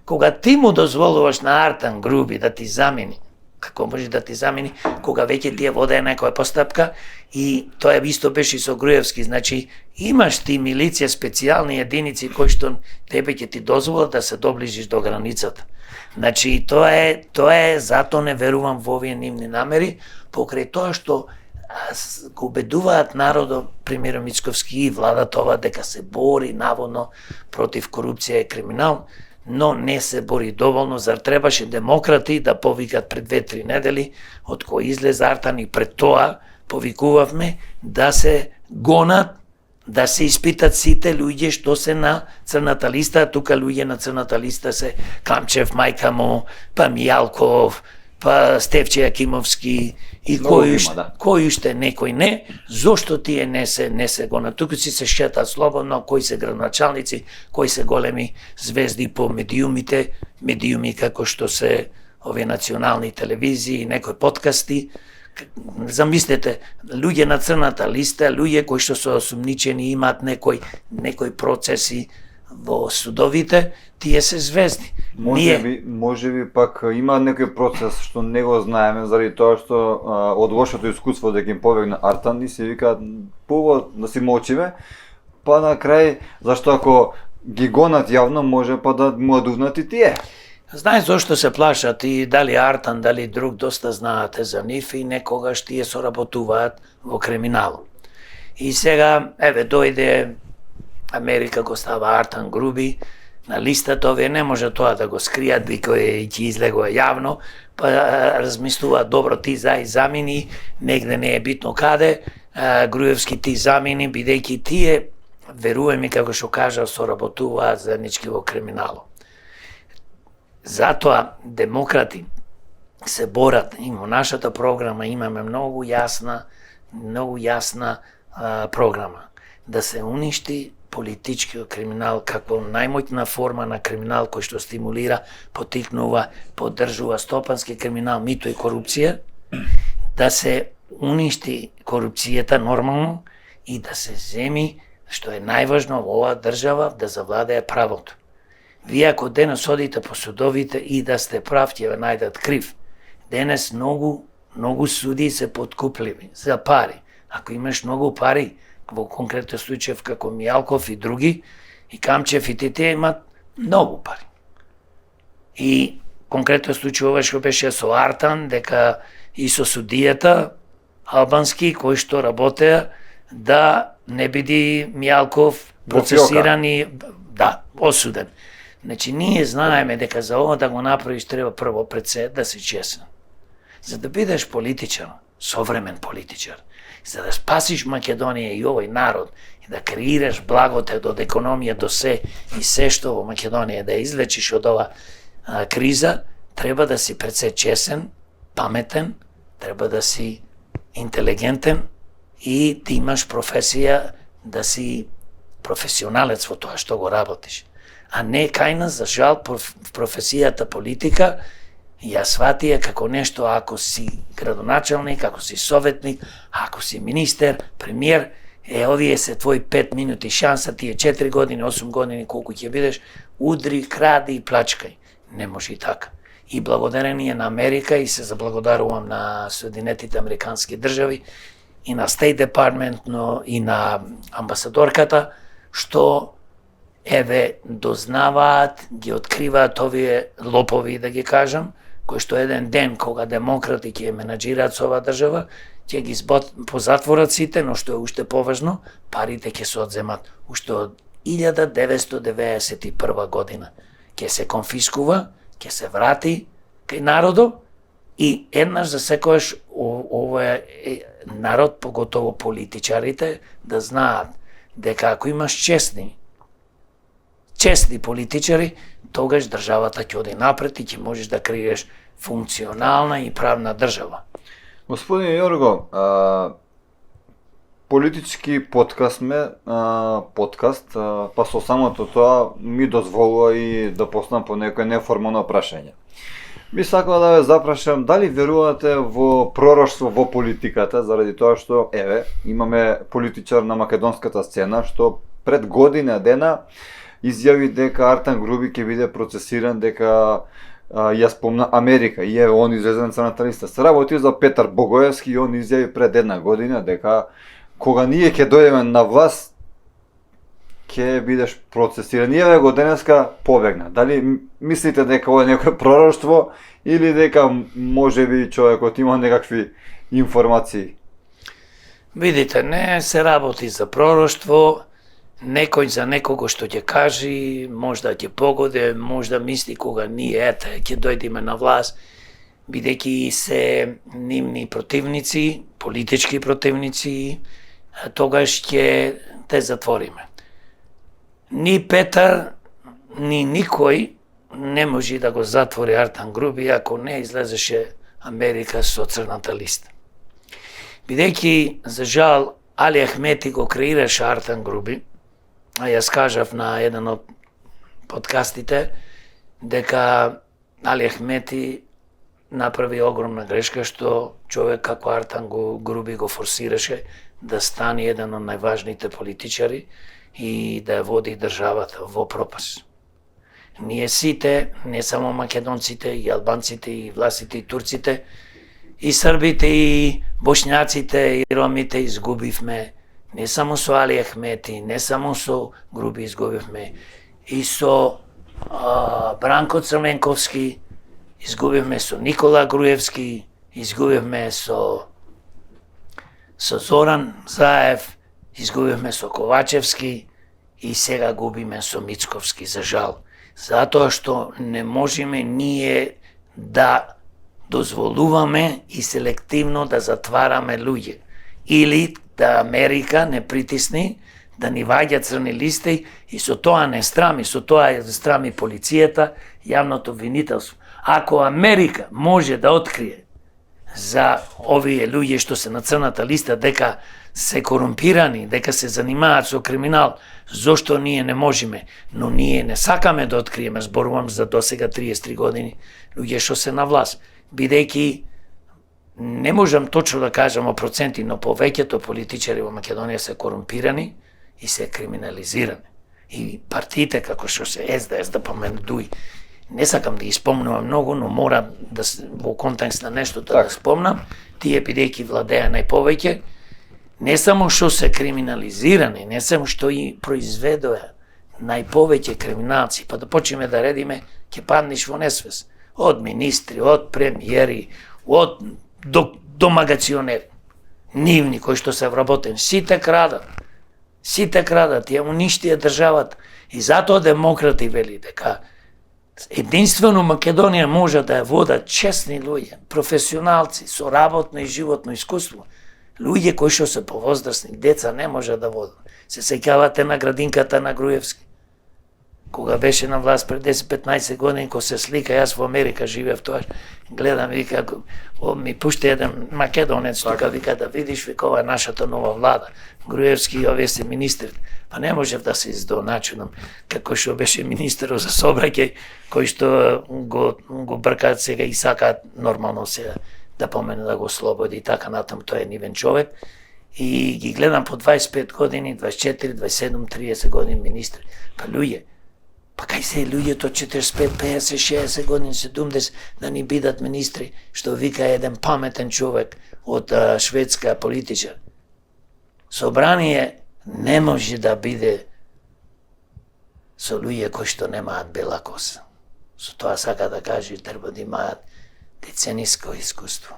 кога ти му дозволуваш на Артан Груби да ти замени, како може да ти замени, кога веќе ти воде некоја постапка и тоа исто беше со Груевски, значи имаш ти милиција, специјални единици кои што тебе ќе ти дозволат да се доближиш до границата. Значи тоа е затоа не верувам во овие нивни намери, покрај тоа што го убедуваат народот, премиерот Мицковски и владата ова дека се бори наводно против корупција и криминал, но не се бори доволно. Зар требаше демократи да повикат пред 2-3 недели од кои излезе Артан и пред тоа повикувавме да се гонат, да се испитат сите луѓе што се на црната листа, тука луѓе на црната листа се Камчев, мајка му, па Мијалков, па Стефче Јакимовски и кој уште некој не, зошто тие не се гонат? Тука си се шетат слободно, кои се градоначалници, кои се големи звезди по медиуми како што се овие национални телевизии, некои подкасти. Замислете, луѓе на црната листа, луѓе кои што се осумничени, имаат некои процеси во судовите, тие се звезди. Може би пак има некој процес што не го знаеме заради тоа што од лошото искуство дека им побегна Артан и се викаат пово да си молчиме, па на крај зашто ако ги гонат јавно може па да му одувнат и тие. Знаеш зошто се плашат и дали Артан, дали друг, доста знаате за нив и некогаш тие соработуваат во криминал. И сега, дојде Америка, го става Артан Груби на листата, овие не може тоа да го скријат, бико ќе излегува јавно, па размислуваат добро ти за и замини, негде не е битно каде, Груевски ти замини, бидејќи тие, веруваме како што кажа, соработуваат заеднички во криминалот. Затоа демократи се борат и во нашата програма имаме многу јасна програма да се уништи политичкиот криминал како најмоćна форма на криминал кој што стимулира, потикнува, поддржува стопански криминал, мито и корупција, да се уништи корупцијата нормално и да се земи, што е најважно во оваа држава, да завладее правото. Вие ако денес одите по судовите и да сте прав, ќе ве најдат крив. Денес многу суди се подкупливи за пари. Ако имаш многу пари, во конкретен случај како Мијалков и други, и Камчев и тие имат многу пари. И конкретен случај ова што беше со Артан, дека и со судијата албански кои што работеа да не биде Мијалков процесиран и осуден. Значи, ние знаеме дека за ова да го направиш треба прво пред се да си чесен. За да бидеш политичар, современ политичар, за да спасиш Македонија и овој народ и да креираш благотет од економија до се и се што во Македонија да излечиш од ова криза, треба да си пред се чесен, паметен, треба да си интелигентен и да имаш професија, да си професионалец во тоа што го работиш. А не кај нас, за жал, професијата политика ја сватија како нешто ако си градоначалник, ако си советник, ако си министер, премиер, овие се твои 5 минути шанса, тие 4 години, 8 години, колку ќе бидеш, удри, кради и плачкај. Не може и така. И благодарение на Америка, и се заблагодарувам на Соединетите Американски држави, и на State Department, но и на амбасадорката, што дознаваат, ги откриваат овие лопови, да ги кажам, кои што еден ден, кога демократи ќе менаџираат со оваа држава, ќе ги позатворат сите, но што е уште поважно, парите ќе се одземат уште од 1991 година. Ќе се конфискува, ќе се врати кај народот и еднаш за секојаш овој народ, поготово политичарите, да знаат дека ако имаш честни политичари, тогаш државата ќе оди напред и ќе можеш да креираш функционална и правна држава. Господин Јорго, политички подкаст па со самото тоа ми дозволува и да поставам по некој неформално прашање. Би сакал да ве запрашам дали верувате во пророштво во политиката, заради тоа што имаме политичар на македонската сцена што пред година дена изјави дека Артан Груби ќе биде процесиран, дека ја спомна Америка и он излезе на црната листа. Се работи за Петар Богоевски и он изјави пред една година дека кога ние ќе дојдеме на власт ќе бидеш процесиран. И еве го денеска побегна. Дали мислите дека ова е некој пророштво или дека можеби човекот има некакви информации? Видите, не се работи за пророштво. Некој за некого што ќе кажи, можда ќе погоди, можда мисли кога ние ќе дојдеме на власт, бидејќи се нивни противници, политички противници, тогаш ќе те затвориме. Ни Петар, ни никој не може да го затвори Артан Груби ако не излезеше Америка со црната листа. Бидејќи, за жал, Али Ахмети го креираше Артан Груби, а јас кажав на еден од подкастите дека Али Ахмети направи огромна грешка што човек како Артан Груби го форсираше да стане еден од најважните политичари и да ја води државата во пропаст. Ние сите, не само македонците, и албанците, и власите, и турците, и србите, и бошњаците, и ромите изгубивме, не само со Али Ахмети, не само со Груби изгубивме, и со Бранко Црвенковски, изгубивме со Никола Груевски, изгубивме со Зоран Заев, изгубивме со Ковачевски и сега губиме со Мицковски, за жал. Затоа што не можеме ние да дозволуваме и селективно да затвараме луѓе. Или да Америка не притисни да ни ваѓа црни листи и со тоа не страми, со тоа страми полицијата, јавното обвинителство. Ако Америка може да открие за овие луѓе што се на црната листа дека се корумпирани, дека се занимаат со криминал, зошто ние не можеме? Но ние не сакаме да откриеме, зборувам за досега 33 години, луѓе што се на власт. Бидејќи не можам точно да кажам о проценти, но повеќето политичари во Македонија се корумпирани и се криминализирани. И партиите како што се СДС, да помену не сакам да ги спомнувам многу, но мора да во контекст на нештото да спомнам, тие бидејќи владеа најповеќе, не само што се криминализирани, не само што и произведоа најповеќе криминалци, па да почнеме да редиме, ќе паднеш во несвес. Од министри, од премиери, од домагационери, нивни кои што се вработени, сите крадат, ја уништија државата. И затоа демократи вели дека единствено Македонија може да ја водат честни луѓе, професионалци со работно и животно искуство. Луѓе кои што се повозрасни, деца не може да водат. Се сеќавате на градинката на Груевски. Кога беше на власт пред 10-15 години, кога се слика, јас во Америка живеев тоа, гледам, вика, ми пушти еден македонец тука, вика, да видиш, вика, ова е нашата нова влада. Груевски и овие се министрите. Па не можев да се издоначунам, како што беше министерот за сообраќај, кој што го бркаат сега и сакаат нормално сега да помене да го ослободи и така натаму, тој е нивен човек. И ги гледам по 25 години, 24, 27, 30 години министри. Па луѓе, па кај се луѓето 45, 50, 60 години, 70 да ни бидат министри, што вика еден паметен човек од шведска политичар. Собрание не може да биде со луѓе кои што немаат бела коса. Со тоа сака да каже, треба да имаат децениско искуство.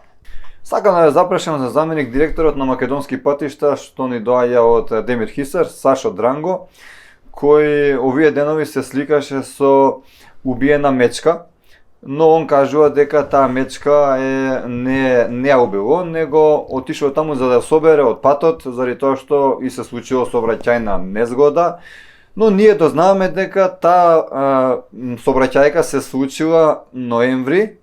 Сакам да ја запрашам за заменик директорот на Македонски патишта, што ни доаѓа од Демир Хисар, Сашо Дранго, кој овие денови се сликаше со убиена мечка, но он кажува дека таа мечка не ја убило, него отишол таму за да собере од патот, заради тоа што и се случило сообраќајна незгода, но ние дознаваме дека таа сообраќајка се случила ноември,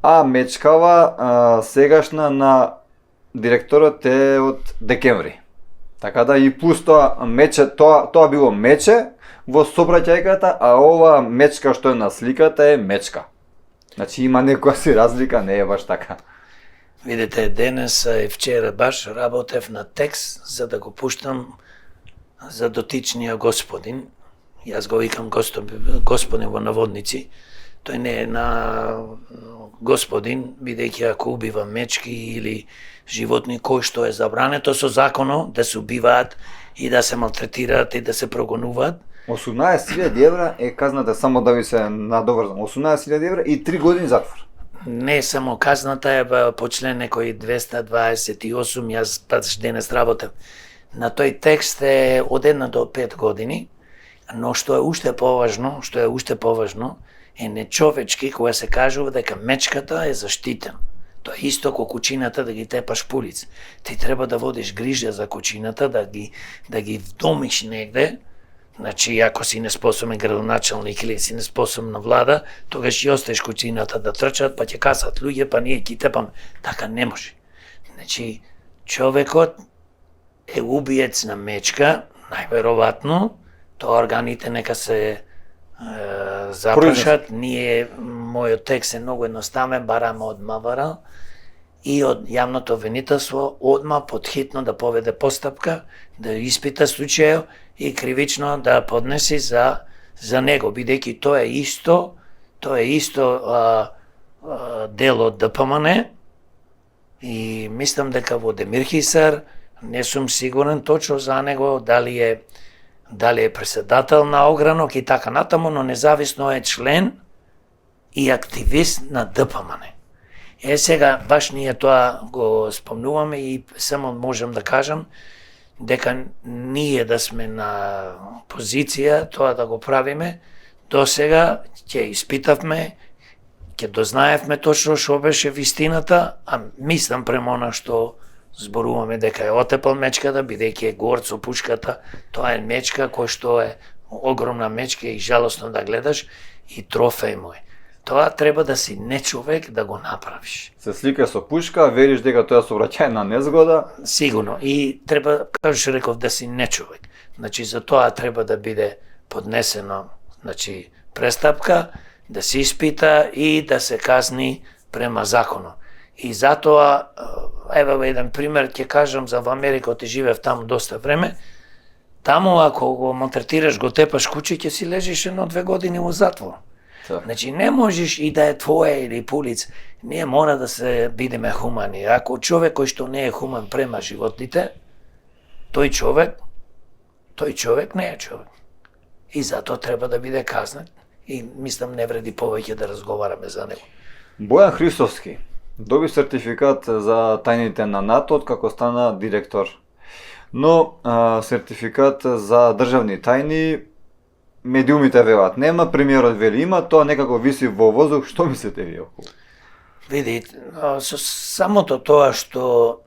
а мечкава сегашна на директорот е од декември. Така да и плюс тоа мече, тоа било мече во сообраќајката, а ова мечка што е на сликата е мечка. Значи има некоја си разлика, не е баш така. Видите, денес и вчера баш работев на текст за да го пуштам за дотичниот господин. Јас го викам господин во наводници. Тој не е на господин, бидејќи ако убива мечки или животни кои што е забрането со законот да се убиваат и да се малтретираат и да се прогонуваат. 18.000 евра е казната, само да ви се надоврзам. 18.000 евра и 3 години затвор. Не само казната е по член некој 228, јас паш денес работам. На тој текст е од 1 до 5 години, Но што е уште поважно, е нечовечки кога се кажува дека мечката е заштитена. Тоа е исто како кучината да ги тепаш по улица. Ти треба да водиш грижа за кучината, да ги вдомиш негде. Значи, ако си неспособен градоначалник или си неспособна влада, тогаш ќе оставиш кучината да трчат, па ќе касат луѓе, па ние ќе тепаме. Така не може. Значи, човекот е убиец на мечка, најверојатно, тоа органите нека се запрашат. Мојот текст е многу едноставен, бараме од МВР и од јавното обвинителство одма подхитно да поведе постапка, да испита случајот и кривично да поднеси за него, бидејќи тоа е исто дел од ДПМН и мислам дека во Демир Хисар не сум сигурен точно за него дали е председател на огранок и така натаму, но независно е член и активист на ДПМН. Сега, баш ние тоа го спомнуваме и само можам да кажам дека ние да сме на позиција тоа да го правиме, до сега ќе испитавме, ќе дознаевме точно што беше вистината, а мислам према она што зборуваме дека е отепал мечката, бидејќи е горд со пушката, тоа е мечка кој што е огромна мечка и жалосно да гледаш и трофеј му е. Тоа треба да си нечовек да го направиш. Се слика со пушка, вериш дека тоа сообраќајна незгода? Сигурно. И треба, како што реков, да си нечовек. Значи, за тоа треба да биде поднесено, значи, престапка, да се испита и да се казни према законот. И затоа, еве еден пример, ќе кажам за во Америка, оти живеев таму доста време, таму ако го малтретираш, го тепаш куче, ќе си лежиш 1-2 години во затвор. Значи, не можеш и да е твое или пулиц, ние мора да се бидеме хумани. Ако човек кој што не е хуман према животните, тој човек не е човек. И затоа треба да биде казнет. И мислам не вреди повеќе да разговараме за него. Бојан Христовски доби сертификат за тајните на НАТО како стана директор. Но сертификат за државни тајни медиумите велат нема, премиерот вели има, тоа некако виси во воздух. Што мислите вие околу? Видите, со самото тоа што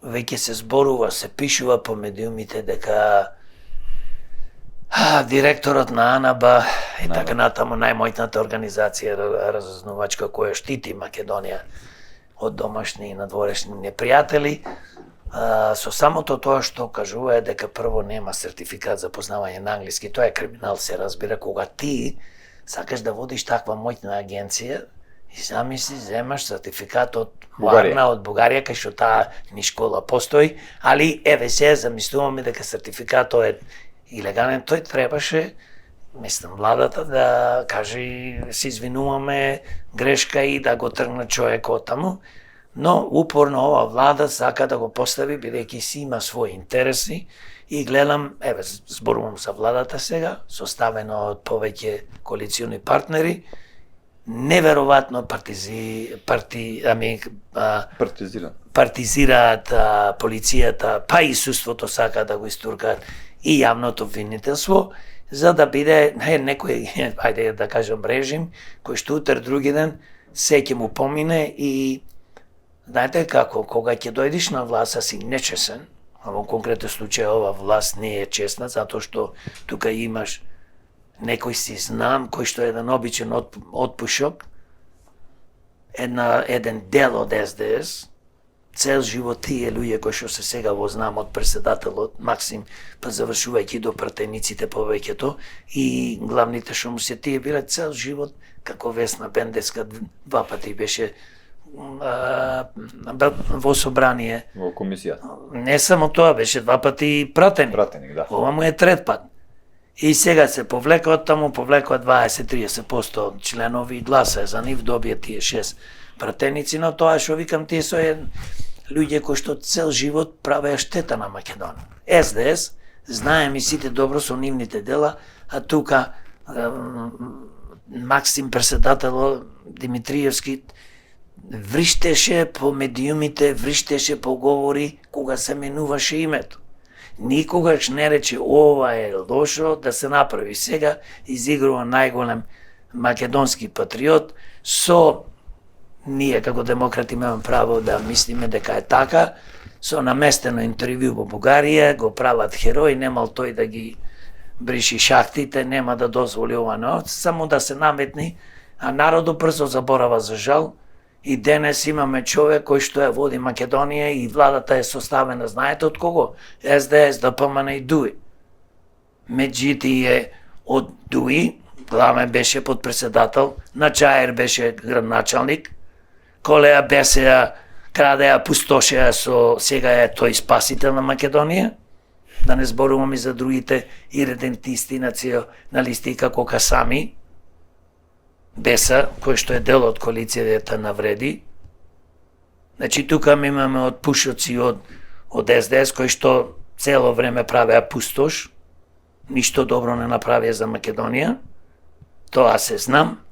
веќе се зборува, се пишува по медиумите дека директорот на АНАБА и така натаму најмојната организација разузнавачка која штити Македонија од домашни и надворешни непријатели, со самото тоа што кажува е дека прво нема сертификат за познавање на англиски, тоа е криминал, се разбира, кога ти сакаш да водиш таква моќна агенција и замисли, земаш сертификат од Варна, од Бугарија, кај што таа ни школа постои, али еве се замислуваме дека сертификатот е илегален, тој требаше, мислам, владата да каже се извинуваме, грешка и да го тргне човекот таму, но упорно ова влада сака да го постави, бидејќи си има своји интереси и гледам, еве, зборувам за владата сега, составено од повеќе коалициони партнери, неверојатно партизираат полицијата, па и суството сака да го истуркаат и јавното обвинителство, за да биде некој, ајде да кажам, режим, кој што утре други ден се ќе му помине и знаете како, кога ќе дојдеш на власт, си нечесен, а во конкретен случај ова власт не е честна, затоа што тука имаш некој си знам, кој што е еден обичен отпушок, еден дел од СДС, цел живот тие луѓе кои што се сега во знам од председателот Максим, па завршувајќи до пратениците повеќето и главните што му се тие биле цел живот, како Весна Бендеска 2 пати беше во собрание. Во комисијата. Не само тоа, беше 2 пати пратеник. Да. Ова му е трет пат. И сега се повлека од таму, повлека 20-30% од членови и гласа за нив, добија тие 6 пратеници, но тоа што викам тие со луѓе кои што цел живот правеа штета на Македонија. СДС, знаеме сите добро со нивните дела, а тука Максим председател Димитриевски вриштеше по медиумите, вриштеше по говори кога се менуваше името. никогаш не рече ова е лошо да се направи. Сега изигрува најголем македонски патриот со ние како демократи имаме право да мислиме дека е така, со наместено интервју во Бугарија, го прават херој, немал тој да ги бриши шахтите, нема да дозволи ова, но само да се наметни, а народот брзо заборава за жал. И денес имаме човек кој што ја води Македонија и владата е составена, знаете од кого? СДС, ДПМН и ДУИ. Меджити од ДУИ, главен беше подпредседател, Начаер беше градначалник, Колеја Бесеја крадеја, пустошеја со сега е тој спасител на Македонија. Да не зборуваме за другите иредентисти, националисти како Касами, Беса, кој што е дел од коалицијата навреди. Значи, тука ми имаме од пушоци од СДС, кои што цело време правеа пустош, ништо добро не направија за Македонија. Тоа се знам.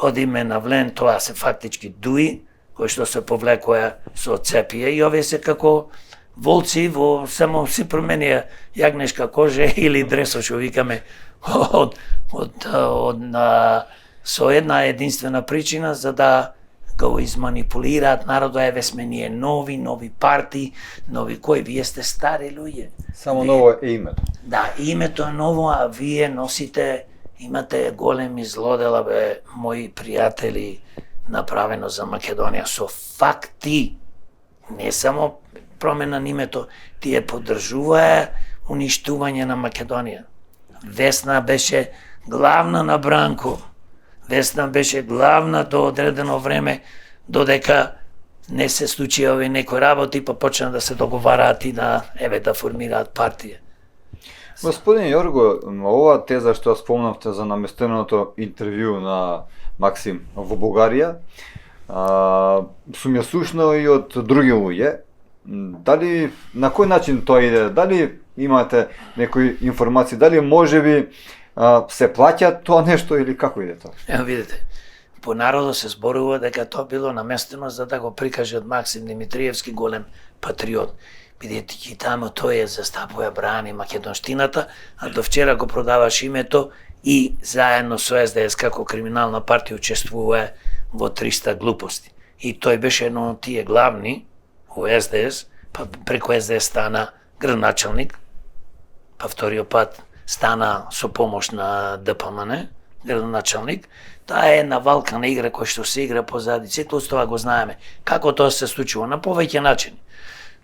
Одиме на Влен, тоа се фактички ДУИ, кои што се повлекоја со цепија и овие се како волци во само си променија јагнешка кожа или дресо што викаме со една единствена причина за да го изманипулираат народот. Еве сме ние нови партии, нови кои, вие сте стари луѓе. Само ново е името. Да, името е ново, а вие носите, имате големи злодела, бе, мои пријатели, направено за Македонија со факти. Не само промена на името, тие поддржуваа уништување на Македонија. Весна беше главна на Бранко. Весна беше главна до одредено време, додека не се случи овие некои работи, па почна да се договараат и да формираат партија. Господин Јорго, ова теза што спомнавте за наместеното интервју на Максим во Бугарија, сум ја слушнал и од други луѓе. Дали, на кој начин тоа иде? Дали имате некои информации? Дали можеби се плаќа тоа нешто или како иде тоа? Ево видите, по народот се зборува дека тоа било наместено за да го прикаже од Максим Димитриевски голем патриот. Бидејќи тамо тој е застапува брани македонштината, а до вчера го продаваш името и заедно со СДС како криминална партија учествува во 300 глупости. И тој беше едно од тие главни во СДС, па преку СДС стана градначалник, па вториот пат стана со помош на ДПМН, градоначалник. Таа е една валкана игра која што се игра позади. Сето тоа го знаеме. Како тоа се случува? На повеќе начини.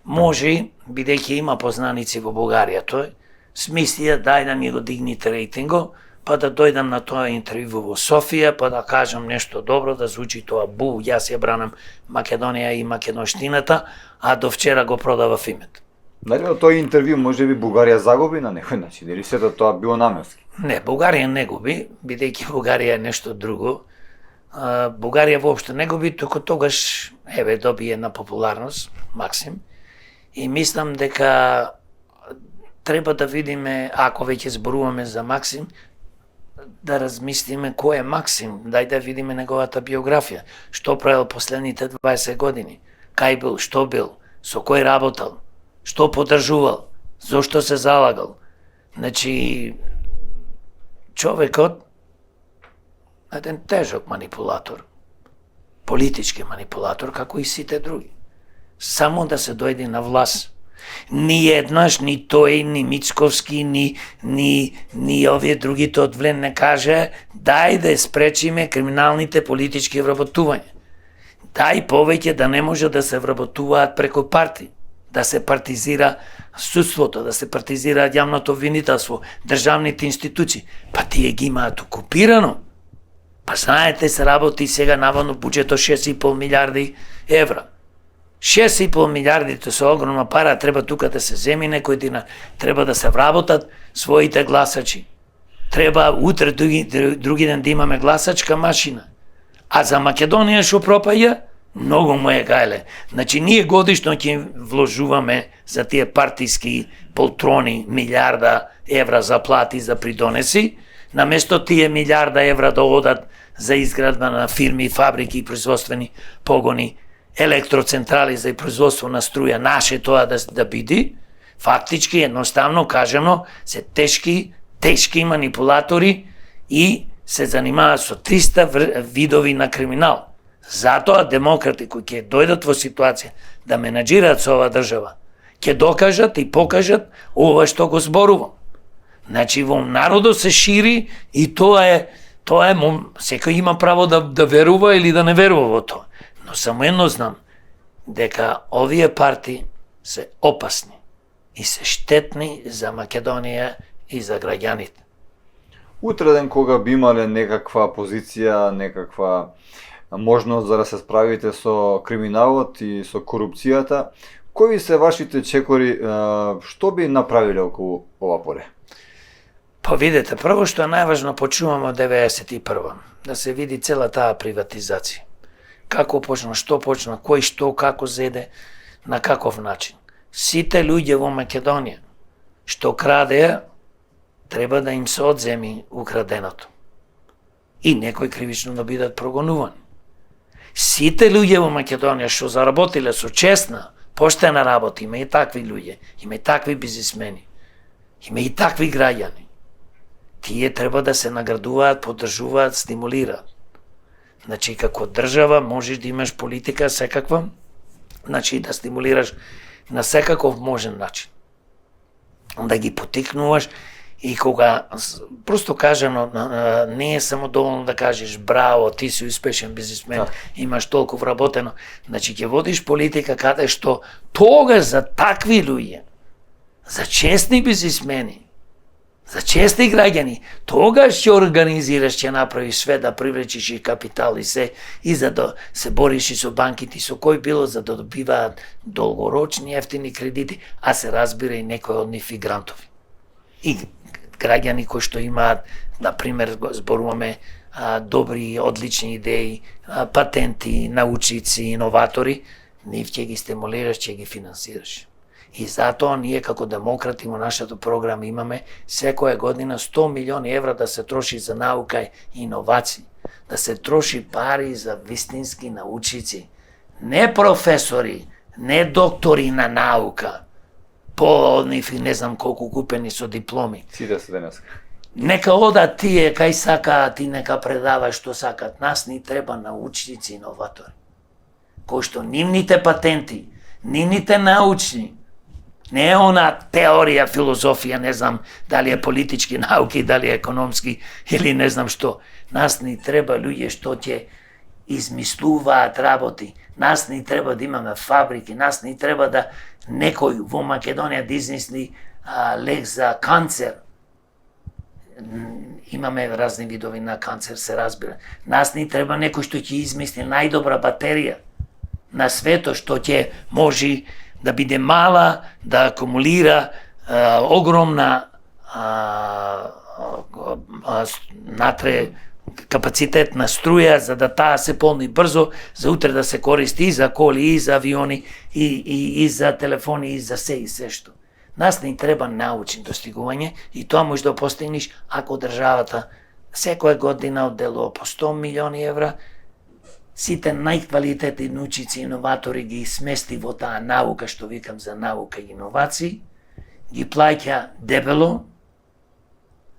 Може, бидејќи има познаници во Бугарија тој, смислија дај да ми го дигните рейтинго, па да дојдам на тоа интервју во Софија, па да кажам нешто добро, да звучи тоа бу, јас ја бранам Македонија и македонштината, а до вчера го продавав името. Дали од тој интервју можеби Бугарија загуби на некој начин, или сето тоа било наменски? Не, Бугарија не губи, бидејќи Бугарија е нешто друго. Бугарија воопшто не губи, туку тогаш добие на популарност Максим. И мислам дека треба да видиме, ако веќе зборуваме за Максим, да размислиме кој е Максим, дај да видиме неговата биографија, што правил последните 20 години, кај бил, што бил, со кој работел, што поддржувал, зошто се залагал. Значи, човекот е еден тежок манипулатор, политички манипулатор, како и сите други. Само да се дојде на власт. Ни еднаш, ни тој, ни Мицковски, ни овие другите од Влен не каже дај да спречиме криминалните политички вработувања. Дај повеќе да не може да се вработуваат преку партии, да се партизира судството, да се партизира јавното обвинителство, државните институции. Па тие ги имаат окупирано. Па знаете, се работи сега наводно буџетот 6,5 милиарди евра. 6,5 милиардите со огромна пара, треба тука да се земи некој дина, треба да се вработат своите гласачи. Треба утре други ден да имаме гласачка машина. А за Македонија што пропаѓа, многу му е гајле. Значи ние годишно ќе вложуваме за тие партиски полтрони милиарда евра за плати, за придонеси, наместо тие милиарда евра да одат за изградба на фирми, фабрики и производствени погони, електроцентрали за производство на струја, наше тоа да биде, Фактички, едноставно кажано, се тешки манипулатори и се занимаваат со 300 видови на криминал. Затоа демократи кои ќе дојдат во ситуација да менаџираат со оваа држава, ќе докажат и покажат ова што го зборувам. Значи во народот се шири и тоа е секој има право да верува или да не верува во тоа. Но само едно знам, дека овие партии се опасни и се штетни за Македонија и за граѓаните. Утреден кога би имале некаква позиција, некаква можност за да се справите со криминалот и со корупцијата, кои се вашите чекори, што би направиле околу ова поле? Па видете, прво што е најважно почуваме од 91-а, да се види цела таа приватизација. Како почна, што почна, кој што, како зеде, на каков начин. Сите луѓе во Македонија што крадеа, треба да им се одземи украденото. И некои кривично да бидат прогонувани. Сите луѓе во Македонија што заработиле со честна, поштена работа, има и такви луѓе, има и такви бизнисмени, има и такви граѓани. Тие треба да се наградуваат, поддржуваат, стимулираат. Значи, како држава можеш да имаш политика секаква, значи да стимулираш на секаков можен начин. Да ги потикнуваш и кога, просто кажано, не е само доволно да кажеш браво, ти си успешен бизнисмен, имаш толку вработено. Значи, ќе водиш политика каде што тогаш за такви луѓе, за честни бизнисмени, за честни граѓани, тогаш ќе организираш, ќе направиш све да привлечиш и капитал и се, и за да се бориш и со банките, и со кој било, за да добиваат долгорочни ефтини кредити, а се разбира и некои од нив и грантови. И граѓани кои што имаат, например, зборуваме добри, одлични идеи, патенти, научници, иноватори, нив ќе ги стимулираш, ќе ги финансираш. И затоа ние како демократи во нашата програма имаме секоја година 100 милиони евра да се троши за наука и иновации, да се троши пари за вистински научници, не професори, не доктори на наука, по нив не знам колку купени со дипломи. Сите се денеска. Нека одат тие кај сакаат и нека предаваат што сакат. Нас ни треба научници и иноватори, кои што нивните патенти, нивните научни, не е она теорија, филозофија, не знам дали е политички науки, дали е економски или не знам што. Нас ни треба луѓе што ќе измислуваат работи. Нас ни треба да имаме фабрики, нас ни треба да некој во Македонија да измисли лек за канцер. Имаме разни видови на канцер, се разбира. Нас ни треба некој што ќе измисли најдобра батерија на светот, што ќе може да биде мала, да акумулира огромна натре капацитет на струја, за да таа се полни брзо, за утре да се користи и за коли, и за авиони, и за телефони, и за се и се што. Нас не треба научни достигување и тоа може да постигнеш ако државата секоја година одделува по 100 милиони евра, сите најквалитетни научници и иноватори ги смести во таа наука, што викам за наука и иновации, ги плаќа дебело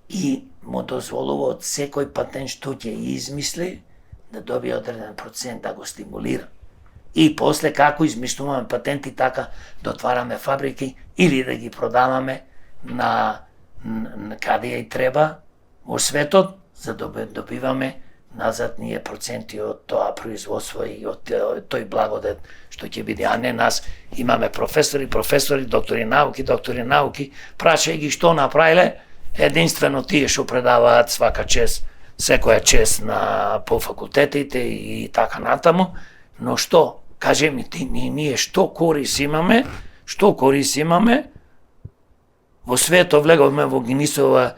и му дозволува од секој патент што ќе измисли да добие одреден процент да го стимулира. И после како измислуваме патенти, така да отвараме фабрики или да ги продаваме на каде ја и треба во светот, за да добиваме назад ние проценти од тоа производство и од тој благодет што ќе биде, а не нас имаме професори, доктори науки, прашај ги што направиле, единствено тие што предаваат свака чест, секоја чест по факултетите и така натаму, но што, кажи ми ти, ние што корис имаме, во свето влеговме во Гинисова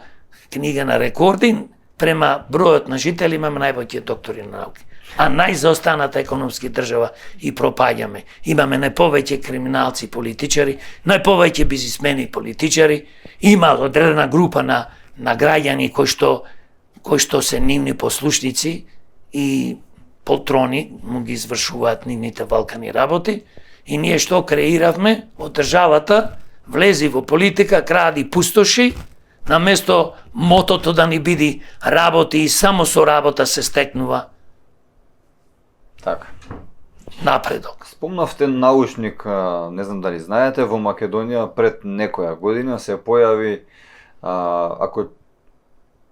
книга на рекорди, према бројот на жители имаме најповеќе доктори на науки. А најзаостаната економски држава и пропаѓаме. Имаме најповеќе криминалци политичари, најповеќе бизнисмени и политичари, има одредена група на граѓани кои што се нивни послушници и полтрони му ги извршуваат нивните валкани работи и ние што креиравме од државата влези во политика, кради, пустоши, наместо мотото да ни биде работи и само со работа се стекнува Така. напредок. Спомнавте научник, не знам дали знаете, во Македонија пред некоја година се појави, ако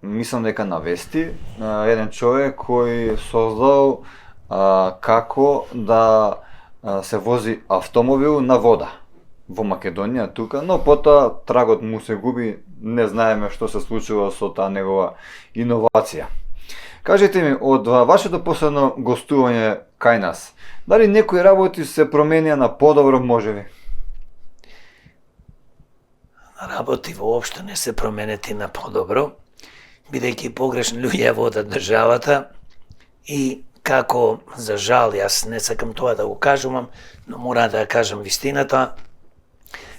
мислам дека на вести, еден човек кој создал како да се вози автомобил на вода во Македонија тука, но потоа трагот му се губи, не знаеме што се случува со таа негова иновација. Кажете ми, од вашето последно гостување кај нас, дали некои работи се променија на подобро, можеби? Работи воопшто не се променети на подобро, бидејќи погрешни луѓе водат државата и како, за жал, јас не сакам тоа да го кажувам, но мора да ја кажам вистината,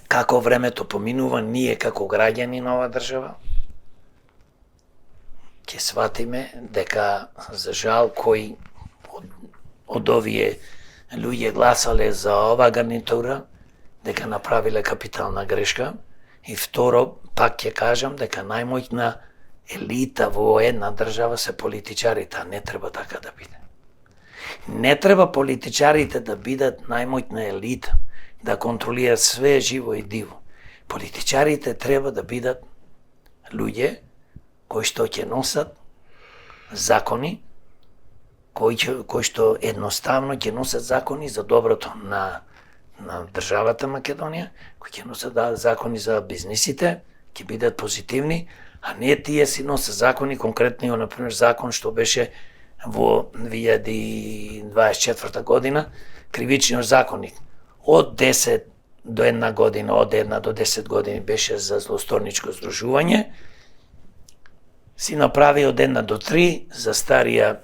како времето поминува, ние како граѓани на оваа држава, ќе сватиме дека, за жал, кои од овие луѓе гласале за оваа гарнитура, дека направиле капитална грешка. И второ, пак ќе кажам дека најмоćна елита во една држава се политичарите, а не треба така да биде. Не треба политичарите да бидат најмоćна елита, да контролираат све живо и диво. Политичарите треба да бидат луѓе кои што ќе носат закони, кои што едноставно ќе носат закони за доброто на државата Македонија, кои ќе носат закони за бизнисите, ќе бидат позитивни, а не тие си носат закони, конкретно, например, закон што беше во 2024 година, кривичниот законник. Од 10 до 1 година, од 1 до 10 години беше за злосторничко здружување, си направи од 1 до 3 за старија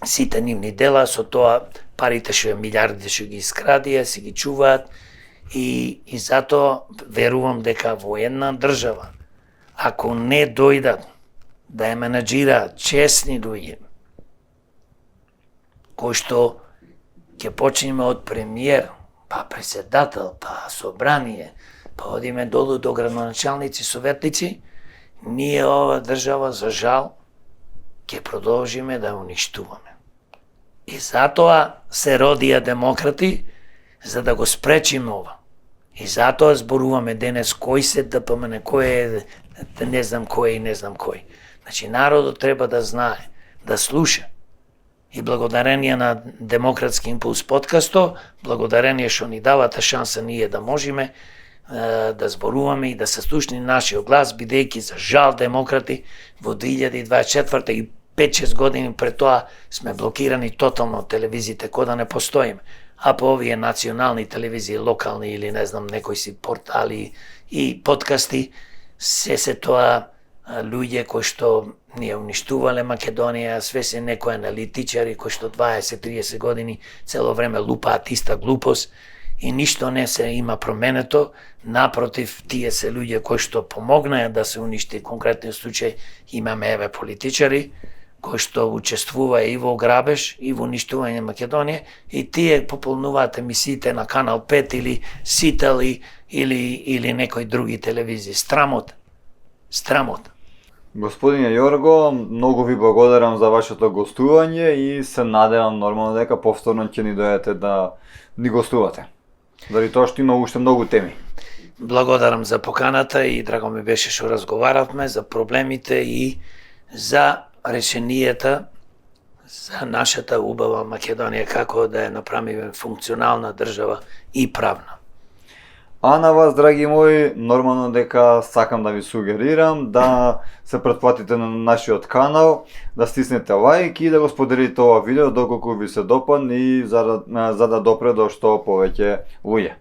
сите нивни дела, со тоа парите што милиарди што ги искрадија, си ги чуваат и затоа верувам дека во една држава, ако не дојдат да ја менаџираат честни луѓе, кои што ќе почнеме од премиер, па председател, па собрание, па одиме долу до градоначалници, советници, ние ова држава, за жал, ќе продолжиме да уништуваме. И затоа се родија демократи, за да го спречиме ова. И затоа зборуваме денес кој се ДПМН, кој е не знам кој и не знам кој. Значи, народот треба да знае, да слуша. И благодарение на Демократски импулс подкасто, благодарение што ни давате шанса ние да можеме да зборуваме и да се слушни нашиот глас, бидејќи за жал демократи во 2024 и 5-6 години пред тоа сме блокирани тотално од телевизиите, кој да не постоиме. А по овие национални телевизии, локални или не знам некои си портали и подкасти, се тоа луѓе кои што ние уништувале Македонија, све се некои аналитичари кои што 20-30 години цело време лупаат иста глупост и ништо не се има променето. Напротив, тие се луѓе кои што помогнаа да се уништи. Конкретниот случај имаме еве политичари кои што учествува и во грабеж и во уништување Македонија и тие пополнуваат емисиите на Канал 5 или Сител или некои други телевизии. Страмот. Господине Јорго, многу ви благодарам за вашето гостување и се надевам нормално дека повторно ќе ни дојдете да ни гостувате. Заради тоа што има уште многу теми. Благодарам за поканата и драго ми беше што разговаравме за проблемите и за решенијата за нашата убава Македонија, како да ја направиме функционална држава и правна. А на вас, драги мои, нормално дека сакам да ви сугерирам да се претплатите на нашиот канал, да стиснете лајк и да го споделите ова видео доколку ви се допадне и за да допре до што повеќе луѓе.